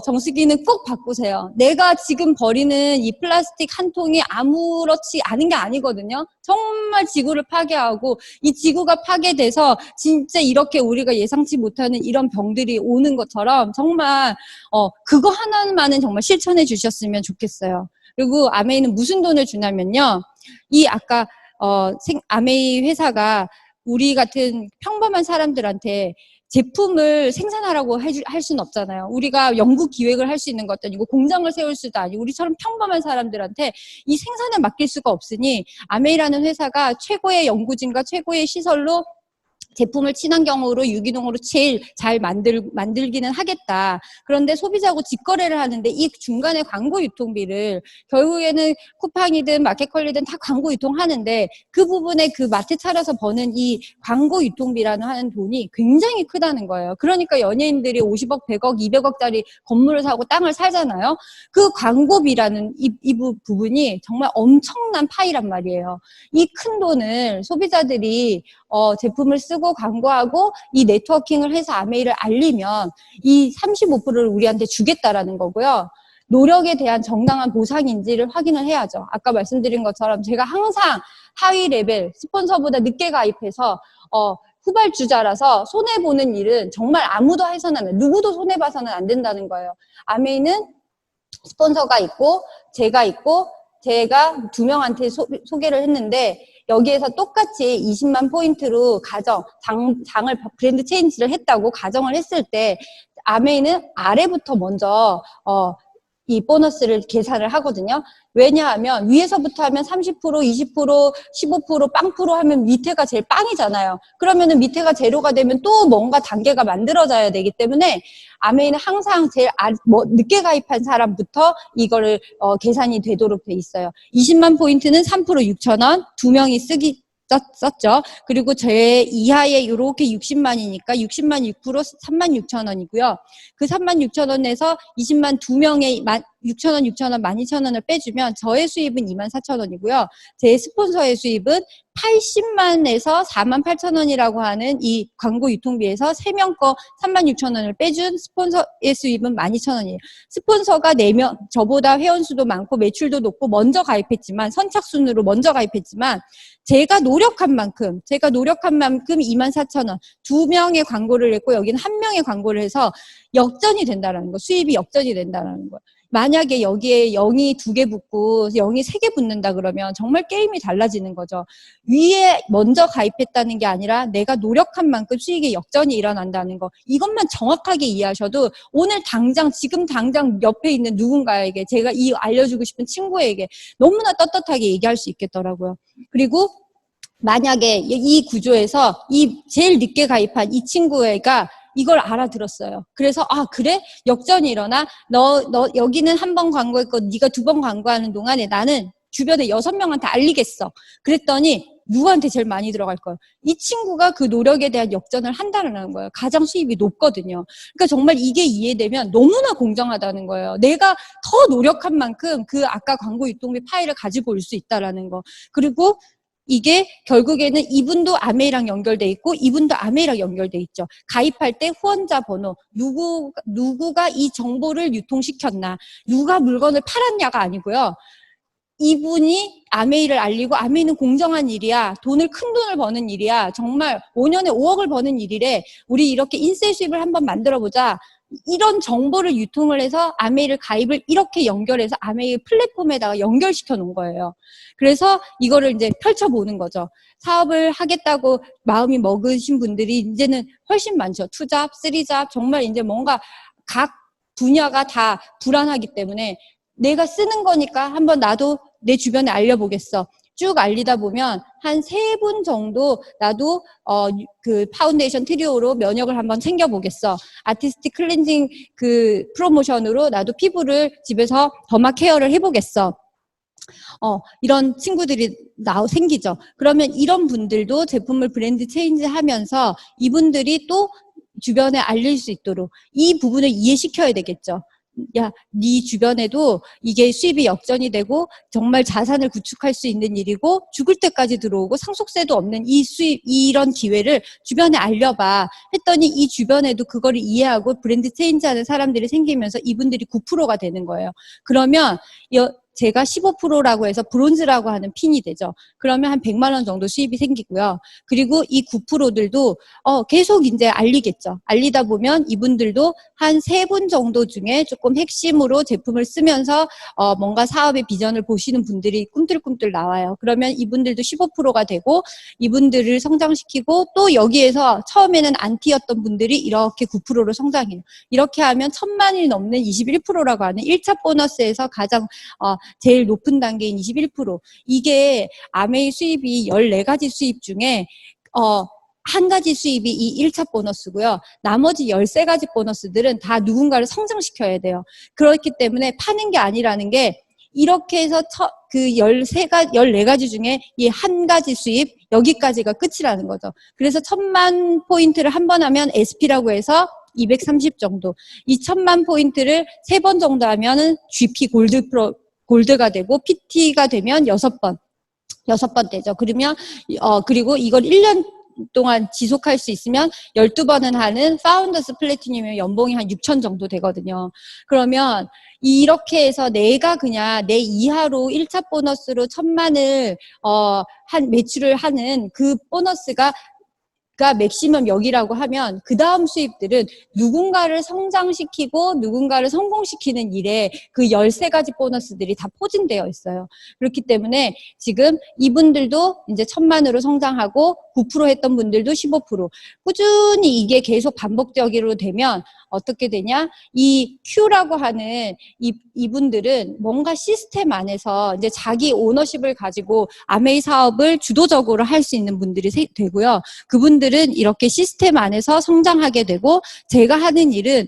정수기는 꼭 바꾸세요. 내가 지금 버리는 이 플라스틱 한 통이 아무렇지 않은 게 아니거든요. 정말 지구를 파괴하고 이 지구가 파괴돼서 진짜 이렇게 우리가 예상치 못하는 이런 병들이 오는 것처럼 정말 그거 하나만은 정말 실천해 주셨으면 좋겠어요. 그리고 아메이는 무슨 돈을 주냐면요. 이 아까 아메이 회사가 우리 같은 평범한 사람들한테 제품을 생산하라고 할 수는 없잖아요. 우리가 연구 기획을 할 수 있는 것도 아니고 공장을 세울 수도 아니고 우리처럼 평범한 사람들한테 이 생산을 맡길 수가 없으니 아메이라는 회사가 최고의 연구진과 최고의 시설로 제품을 친환경으로 유기농으로 제일 잘 만들기는 하겠다. 그런데 소비자하고 직거래를 하는데 이 중간에 광고 유통비를 결국에는 쿠팡이든 마켓컬리든 다 광고 유통하는데 그 부분에 그 마트 차려서 버는 이 광고 유통비라는 하는 돈이 굉장히 크다는 거예요. 그러니까 연예인들이 50억, 100억, 200억짜리 건물을 사고 땅을 사잖아요. 그 광고비라는 이 부분이 정말 엄청난 파이란 말이에요. 이 큰 돈을 소비자들이 제품을 쓰고 광고하고 이 네트워킹을 해서 아메이를 알리면 이 35%를 우리한테 주겠다라는 거고요. 노력에 대한 정당한 보상인지를 확인을 해야죠. 아까 말씀드린 것처럼 제가 항상 하위 레벨 스폰서보다 늦게 가입해서 후발주자라서 손해보는 일은 정말 아무도 해서는 안 돼. 누구도 손해봐서는 안 된다는 거예요. 아메이는 스폰서가 있고 제가 있고 제가 2명한테 소개를 했는데 여기에서 똑같이 20만 포인트로 장을 브랜드 체인지를 했다고 가정을 했을 때 아메이는 아래부터 먼저 이 보너스를 계산을 하거든요. 왜냐하면 위에서부터 하면 30%, 20%, 15%, 빵프로 하면 밑에가 제일 빵이잖아요. 그러면은 밑에가 제로가 되면 또 뭔가 단계가 만들어져야 되기 때문에 아메이는 항상 제일 늦게 가입한 사람부터 이거를 계산이 되도록 돼 있어요. 20만 포인트는 3% 6,000원, 2명이 썼죠. 그리고 제 이하에 이렇게 60만이니까 60만 6% 36,000원이고요. 그 36,000원에서 20만 2명의 6,000원, 6,000원, 12,000원을 빼주면 저의 수입은 24,000원이고요. 제 스폰서의 수입은 80만에서 48,000원이라고 하는 이 광고 유통비에서 3명 거 36,000원을 빼준 스폰서의 수입은 12,000원이에요. 스폰서가 4명, 저보다 회원수도 많고 매출도 높고 먼저 가입했지만, 선착순으로 먼저 가입했지만, 제가 노력한 만큼 24,000원, 2명의 광고를 했고, 여기는 1명의 광고를 해서 역전이 된다는 거, 수입이 역전이 된다는 거. 만약에 여기에 0이 2개 붙고 0이 3개 붙는다 그러면 정말 게임이 달라지는 거죠. 위에 먼저 가입했다는 게 아니라 내가 노력한 만큼 수익의 역전이 일어난다는 거. 이것만 정확하게 이해하셔도 오늘 당장, 지금 당장 옆에 있는 누군가에게 제가 알려주고 싶은 친구에게 너무나 떳떳하게 얘기할 수 있겠더라고요. 그리고 만약에 이 구조에서 제일 늦게 가입한 이 친구가 이걸 알아들었어요. 그래서 그래? 역전이 일어나? 너 여기는 한 번 광고했고 네가 2번 광고하는 동안에 나는 주변에 6명한테 알리겠어. 그랬더니 누구한테 제일 많이 들어갈 거예요? 이 친구가 그 노력에 대한 역전을 한다는 거예요. 가장 수입이 높거든요. 그러니까 정말 이게 이해되면 너무나 공정하다는 거예요. 내가 더 노력한 만큼 그 아까 광고 유통비 파일을 가지고 올 수 있다라는 거. 그리고 이게 결국에는 이분도 아메이랑 연결돼 있고 이분도 아메이랑 연결돼 있죠. 가입할 때 후원자 번호, 누구가 이 정보를 유통시켰나, 누가 물건을 팔았냐가 아니고요. 이분이 아메이를 알리고 아메이는 공정한 일이야. 큰 돈을 버는 일이야. 정말 5년에 5억을 버는 일이래. 우리 이렇게 인세 수입을 한번 만들어보자. 이런 정보를 유통을 해서 아메이를 가입을 이렇게 연결해서 아메이 플랫폼에다가 연결시켜 놓은 거예요. 그래서 이거를 이제 펼쳐보는 거죠. 사업을 하겠다고 마음이 먹으신 분들이 이제는 훨씬 많죠. 2잡, 3잡, 정말 이제 뭔가 각 분야가 다 불안하기 때문에 내가 쓰는 거니까 한번 나도 내 주변에 알려보겠어. 쭉 알리다 보면 한 3분 정도 나도 그 파운데이션 트리오로 면역을 한번 챙겨보겠어. 아티스틱 클렌징 그 프로모션으로 나도 피부를 집에서 더마 케어를 해보겠어. 이런 친구들이 생기죠. 그러면 이런 분들도 제품을 브랜드 체인지 하면서 이분들이 또 주변에 알릴 수 있도록 이 부분을 이해시켜야 되겠죠. 야, 네 주변에도 이게 수입이 역전이 되고 정말 자산을 구축할 수 있는 일이고 죽을 때까지 들어오고 상속세도 없는 이런 기회를 주변에 알려봐 했더니 이 주변에도 그거를 이해하고 브랜드 체인지하는 사람들이 생기면서 이분들이 9%가 되는 거예요. 그러면 제가 15%라고 해서 브론즈라고 하는 핀이 되죠. 그러면 한 100만 원 정도 수입이 생기고요. 그리고 이 9%들도 계속 이제 알리겠죠. 알리다 보면 이분들도 한 3분 정도 중에 조금 핵심으로 제품을 쓰면서 뭔가 사업의 비전을 보시는 분들이 꿈틀꿈틀 나와요. 그러면 이분들도 15%가 되고 이분들을 성장시키고 또 여기에서 처음에는 안티였던 분들이 이렇게 9%로 성장해요. 이렇게 하면 1,000만이 넘는 21%라고 하는 1차 보너스에서 가장 제일 높은 단계인 21%. 이게 아메이 수입이 14가지 수입 중에 한 가지 수입이 이 1차 보너스고요. 나머지 13가지 보너스들은 다 누군가를 성장시켜야 돼요. 그렇기 때문에 파는 게 아니라는 게 이렇게 해서 그 14가지 중에 이 한 가지 수입, 여기까지가 끝이라는 거죠. 그래서 1,000만 포인트를 한 번 하면 SP라고 해서 230 정도. 이 1,000만 포인트를 3번 정도 하면은 GP 골드가 되고 PT가 되면 6번 되죠. 그러면 그리고 이걸 1년 동안 지속할 수 있으면 12번은 하는 파운더스 플래티늄의 연봉이 한 6천 정도 되거든요. 그러면 이렇게 해서 내가 그냥 내 이하로 1차 보너스로 1,000만을 한 매출을 하는 그 보너스가 맥시멈 여기라고 하면 그 다음 수입들은 누군가를 성장시키고 누군가를 성공시키는 일에 그 13가지 보너스들이 다 포진되어 있어요. 그렇기 때문에 지금 이분들도 이제 1000만으로 성장하고 9% 했던 분들도 15%. 꾸준히 이게 계속 반복적으로 되면 어떻게 되냐? 이 Q라고 하는 이분들은 뭔가 시스템 안에서 이제 자기 오너십을 가지고 아메이 사업을 주도적으로 할 수 있는 분들이 되고요. 그분들은 이렇게 시스템 안에서 성장하게 되고 제가 하는 일은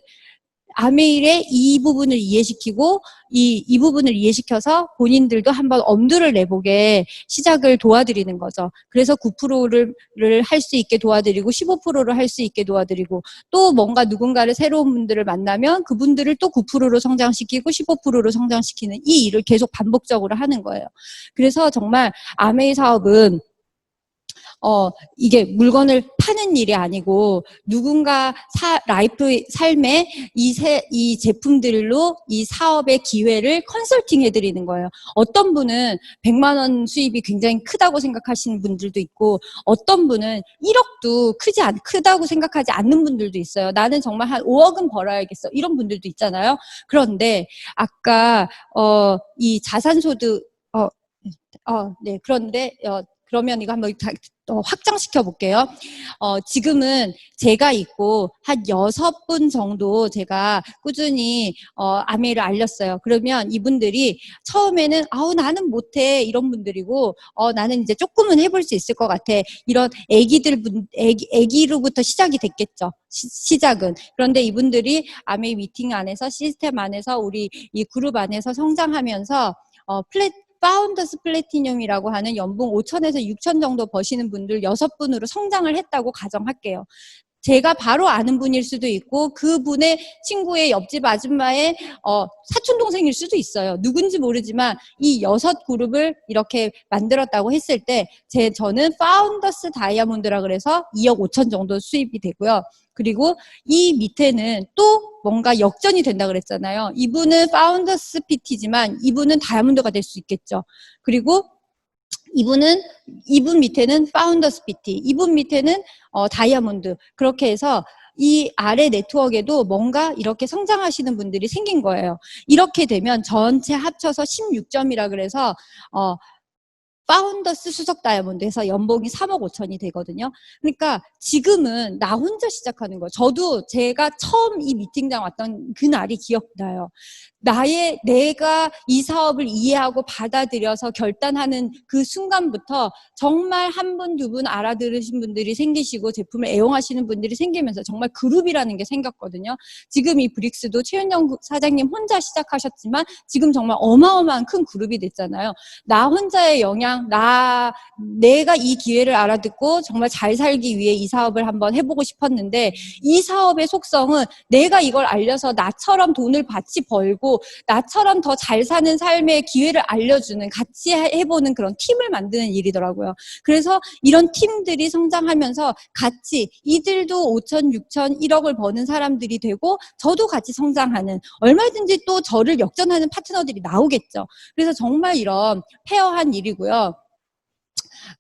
아메일의 이 부분을 이해시키고 이 부분을 이해시켜서 본인들도 한번 엄두를 내보게 시작을 도와드리는 거죠. 그래서 9%를 할 수 있게 도와드리고 15%를 할 수 있게 도와드리고 또 뭔가 누군가를 새로운 분들을 만나면 그분들을 또 9%로 성장시키고 15%로 성장시키는 이 일을 계속 반복적으로 하는 거예요. 그래서 정말 아메이 사업은 이게 물건을 파는 일이 아니고 누군가 삶에 이 제품들로 이 사업의 기회를 컨설팅 해드리는 거예요. 어떤 분은 100만 원 수입이 굉장히 크다고 생각하시는 분들도 있고 어떤 분은 1억도 크다고 생각하지 않는 분들도 있어요. 나는 정말 한 5억은 벌어야겠어. 이런 분들도 있잖아요. 그런데 아까 이 자산소득 네. 그런데 그러면 이거 한번 확장시켜 볼게요. 지금은 제가 있고 한 6분 정도 제가 꾸준히 아메이를 알렸어요. 그러면 이분들이 처음에는 나는 못해 이런 분들이고 나는 이제 조금은 해볼 수 있을 것 같아. 이런 애기로부터 시작이 됐겠죠. 시작은. 그런데 이분들이 아메이 미팅 안에서 시스템 안에서 우리 이 그룹 안에서 성장하면서 파운더스 플래티늄이라고 하는 연봉 5천에서 6천 정도 버시는 분들 6분으로 성장을 했다고 가정할게요. 제가 바로 아는 분일 수도 있고 그분의 친구의 옆집 아줌마의 사촌동생일 수도 있어요. 누군지 모르지만 이 6그룹을 이렇게 만들었다고 했을 때 저는 파운더스 다이아몬드라 그래서 2억 5천 정도 수입이 되고요. 그리고 이 밑에는 또 뭔가 역전이 된다 그랬잖아요. 이분은 파운더스 PT지만 이분은 다이아몬드가 될 수 있겠죠. 그리고 이분 밑에는 파운더스 PT, 이분 밑에는 다이아몬드. 그렇게 해서 이 아래 네트워크에도 뭔가 이렇게 성장하시는 분들이 생긴 거예요. 이렇게 되면 전체 합쳐서 16점이라 그래서 파운더스 수석 다이아몬드에서 연봉이 3억 5천이 되거든요. 그러니까 지금은 나 혼자 시작하는 거예요. 저도 제가 처음 이 미팅장 왔던 그 날이 기억나요. 내가 이 사업을 이해하고 받아들여서 결단하는 그 순간부터 정말 한 분, 두 분 알아들으신 분들이 생기시고 제품을 애용하시는 분들이 생기면서 정말 그룹이라는 게 생겼거든요. 지금 이 브릭스도 최윤영 사장님 혼자 시작하셨지만 지금 정말 어마어마한 큰 그룹이 됐잖아요. 나 혼자의 영향, 내가 이 기회를 알아듣고 정말 잘 살기 위해 이 사업을 한번 해보고 싶었는데 이 사업의 속성은 내가 이걸 알려서 나처럼 돈을 같이 벌고 나처럼 더 잘 사는 삶의 기회를 알려주는 같이 해보는 그런 팀을 만드는 일이더라고요. 그래서 이런 팀들이 성장하면서 같이 이들도 5천, 6천, 1억을 버는 사람들이 되고 저도 같이 성장하는 얼마든지 또 저를 역전하는 파트너들이 나오겠죠. 그래서 정말 이런 페어한 일이고요.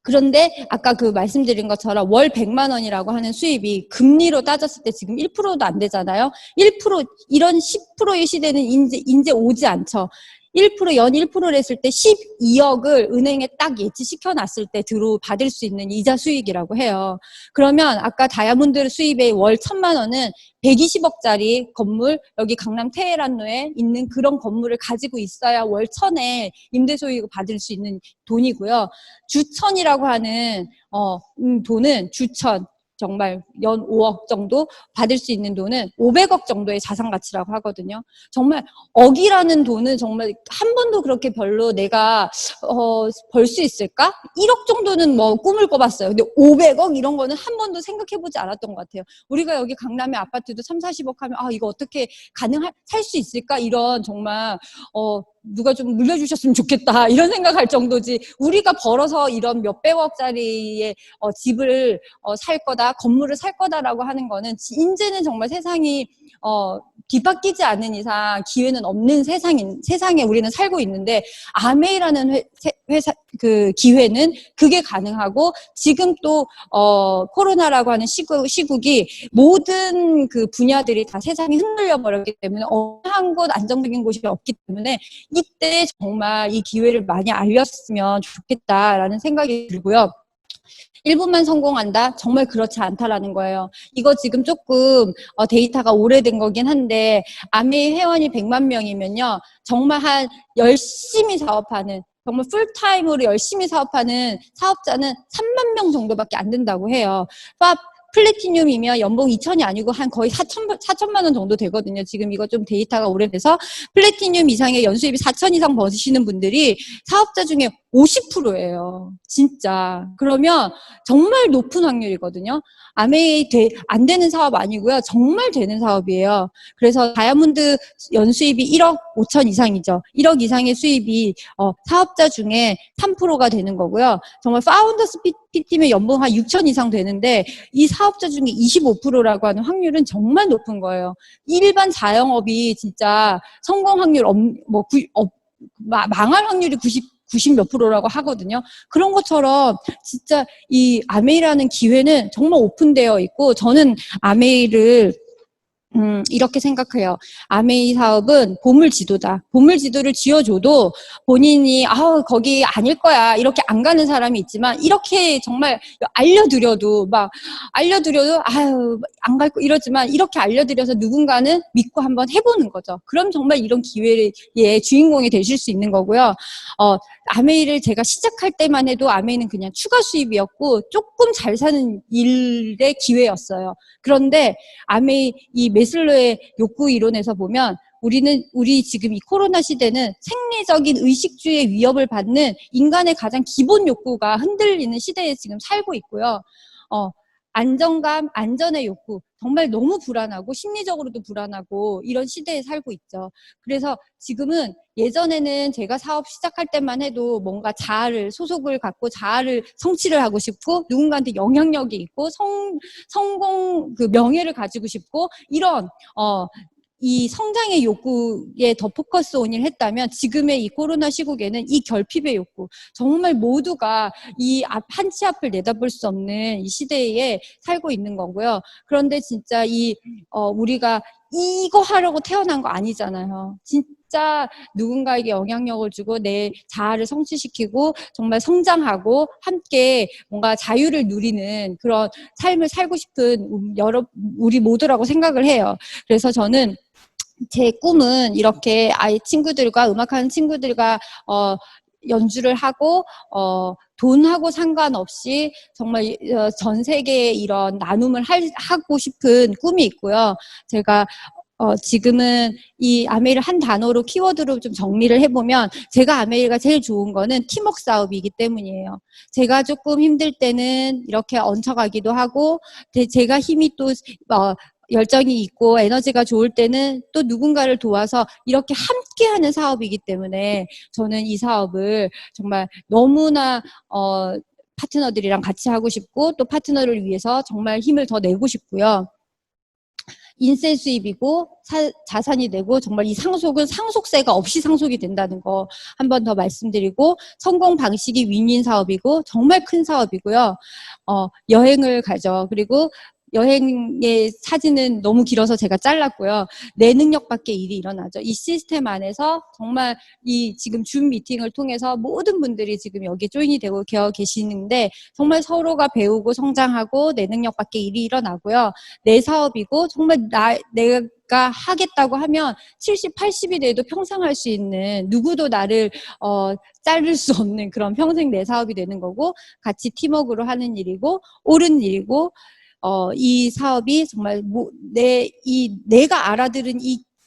그런데 아까 그 말씀드린 것처럼 월 100만 원이라고 하는 수입이 금리로 따졌을 때 지금 1%도 안 되잖아요. 1% 이런 10%의 시대는 이제 오지 않죠. 1% 연 1%를 했을 때 12억을 은행에 딱 예치시켜 놨을 때 받을 수 있는 이자 수익이라고 해요. 그러면 아까 다이아몬드 수입의 월 1,000만 원은 120억짜리 건물, 여기 강남 테헤란로에 있는 그런 건물을 가지고 있어야 월 1,000에 임대 수익을 받을 수 있는 돈이고요. 주천이라고 하는 돈은 주천 정말 연 5억 정도 받을 수 있는 돈은 500억 정도의 자산 가치라고 하거든요. 정말 억이라는 돈은 정말 한 번도 그렇게 별로 내가 벌 수 있을까? 1억 정도는 뭐 꿈을 꿔봤어요. 근데 500억 이런 거는 한 번도 생각해보지 않았던 것 같아요. 우리가 여기 강남의 아파트도 3, 40억 하면 이거 어떻게 살 수 있을까? 이런 정말 누가 좀 물려주셨으면 좋겠다 이런 생각할 정도지 우리가 벌어서 이런 몇백억짜리의 집을 살 거다 건물을 살 거다라고 하는 거는 이제는 정말 세상이 뒤바뀌지 않는 이상 기회는 없는 세상에 우리는 살고 있는데 아메이라는 회사 그 기회는 그게 가능하고 지금 또 코로나라고 하는 시국이 모든 그 분야들이 다 세상이 흔들려 버렸기 때문에 한 곳 안정적인 곳이 없기 때문에 이때 정말 이 기회를 많이 알렸으면 좋겠다라는 생각이 들고요. 1분만 성공한다? 정말 그렇지 않다라는 거예요. 이거 지금 조금 데이터가 오래된 거긴 한데 아메이 회원이 100만 명이면요. 정말 한 열심히 사업하는 정말 풀타임으로 열심히 사업하는 사업자는 3만 명 정도밖에 안 된다고 해요. 플래티늄이면 연봉 2천이 아니고 한 거의 4천만 원 정도 되거든요. 지금 이거 좀 데이터가 오래돼서 플래티늄 이상의 연수입이 4천 이상 버시는 분들이 사업자 중에 50%예요. 진짜. 그러면 정말 높은 확률이거든요. 아메이 안 되는 사업 아니고요. 정말 되는 사업이에요. 그래서 다이아몬드 연수입이 1억 5천 이상이죠. 1억 이상의 수입이 사업자 중에 3%가 되는 거고요. 정말 파운더스 PT면 연봉 한 6천 이상 되는데 이 사업자 중에 25%라고 하는 확률은 정말 높은 거예요. 일반 자영업이 진짜 성공 확률 망할 확률이 90 몇 프로라고 하거든요. 그런 것처럼 진짜 이 아메이라는 기회는 정말 오픈되어 있고 저는 아메이를 이렇게 생각해요. 아메이 사업은 보물지도다. 보물지도를 지어줘도 본인이 거기 아닐 거야 이렇게 안 가는 사람이 있지만 이렇게 정말 알려드려도 안 갈 거 이러지만 이렇게 알려드려서 누군가는 믿고 한번 해보는 거죠. 그럼 정말 이런 기회의 주인공이 되실 수 있는 거고요. 아메이를 제가 시작할 때만 해도 아메이는 그냥 추가 수입이었고 조금 잘 사는 일의 기회였어요. 그런데 아메이 이 메슬로의 욕구 이론에서 보면 우리 지금 이 코로나 시대는 생리적인 의식주의 위협을 받는 인간의 가장 기본 욕구가 흔들리는 시대에 지금 살고 있고요. 안정감, 안전의 욕구, 정말 너무 불안하고 심리적으로도 불안하고 이런 시대에 살고 있죠. 그래서 지금은 예전에는 제가 사업 시작할 때만 해도 뭔가 소속을 갖고 자아를 성취를 하고 싶고 누군가한테 영향력이 있고 성공 그 명예를 가지고 싶고 이런 이 성장의 욕구에 더 포커스 온을 했다면 지금의 이 코로나 시국에는 이 결핍의 욕구 정말 모두가 이 한 치 앞을 내다볼 수 없는 이 시대에 살고 있는 거고요. 그런데 진짜 우리가 이거 하려고 태어난 거 아니잖아요. 진짜 누군가에게 영향력을 주고 내 자아를 성취시키고 정말 성장하고 함께 뭔가 자유를 누리는 그런 삶을 살고 싶은 우리 모두라고 생각을 해요. 그래서 저는 제 꿈은 이렇게 친구들과 음악하는 친구들과 연주를 하고 돈하고 상관없이 정말 전 세계에 이런 나눔을 하고 싶은 꿈이 있고요. 제가 지금은 이 아메이를 한 단어로 키워드로 좀 정리를 해보면 제가 아메이가 제일 좋은 거는 팀워크 사업이기 때문이에요. 제가 조금 힘들 때는 이렇게 얹혀가기도 하고 제가 힘이 또 열정이 있고 에너지가 좋을 때는 또 누군가를 도와서 이렇게 함께하는 사업이기 때문에 저는 이 사업을 정말 너무나 파트너들이랑 같이 하고 싶고 또 파트너를 위해서 정말 힘을 더 내고 싶고요. 인세 수입이고 자산이 되고 정말 이 상속은 상속세가 없이 상속이 된다는 거 한 번 더 말씀드리고 성공 방식이 윈윈 사업이고 정말 큰 사업이고요. 여행을 가죠. 그리고 여행의 사진은 너무 길어서 제가 잘랐고요. 내 능력 밖의 일이 일어나죠. 이 시스템 안에서 정말 이 지금 줌 미팅을 통해서 모든 분들이 지금 여기 조인이 되고 계시는데 정말 서로가 배우고 성장하고 내 능력 밖의 일이 일어나고요. 내 사업이고 정말 내가 하겠다고 하면 70, 80이 돼도 평생 할 수 있는 누구도 나를 자를 수 없는 그런 평생 내 사업이 되는 거고 같이 팀워크로 하는 일이고 옳은 일이고 이 사업이 정말 내가 알아들은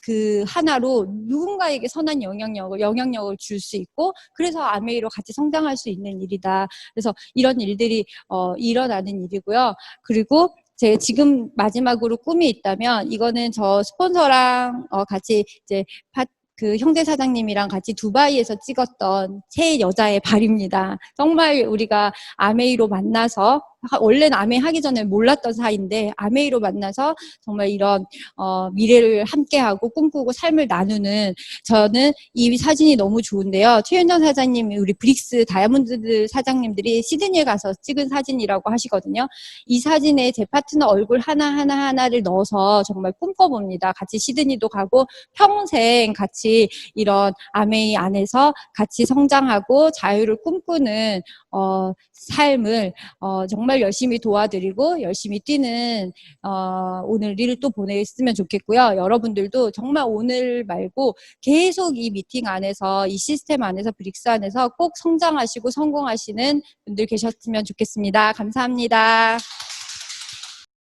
그 하나로 누군가에게 선한 영향력을 줄 수 있고 그래서 아메이로 같이 성장할 수 있는 일이다. 그래서 이런 일들이 일어나는 일이고요. 그리고 제 지금 마지막으로 꿈이 있다면 이거는 저 스폰서랑 같이 이제 그 형제 사장님이랑 같이 두바이에서 찍었던 새 여자의 발입니다. 정말 우리가 아메이로 만나서 원래는 아메이 하기 전에 몰랐던 사이인데 아메이로 만나서 정말 이런 미래를 함께하고 꿈꾸고 삶을 나누는 저는 이 사진이 너무 좋은데요. 최윤정 사장님이 우리 브릭스 다이아몬드 사장님들이 시드니에 가서 찍은 사진이라고 하시거든요. 이 사진에 제 파트너 얼굴 하나를 넣어서 정말 꿈꿔봅니다. 같이 시드니도 가고 평생 같이 이런 아메이 안에서 같이 성장하고 자유를 꿈꾸는 삶을 정말 열심히 도와드리고 열심히 뛰는 오늘 일을 또 보냈으면 좋겠고요. 여러분들도 정말 오늘 말고 계속 이 미팅 안에서 이 시스템 안에서 브릭스 안에서 꼭 성장하시고 성공하시는 분들 계셨으면 좋겠습니다. 감사합니다.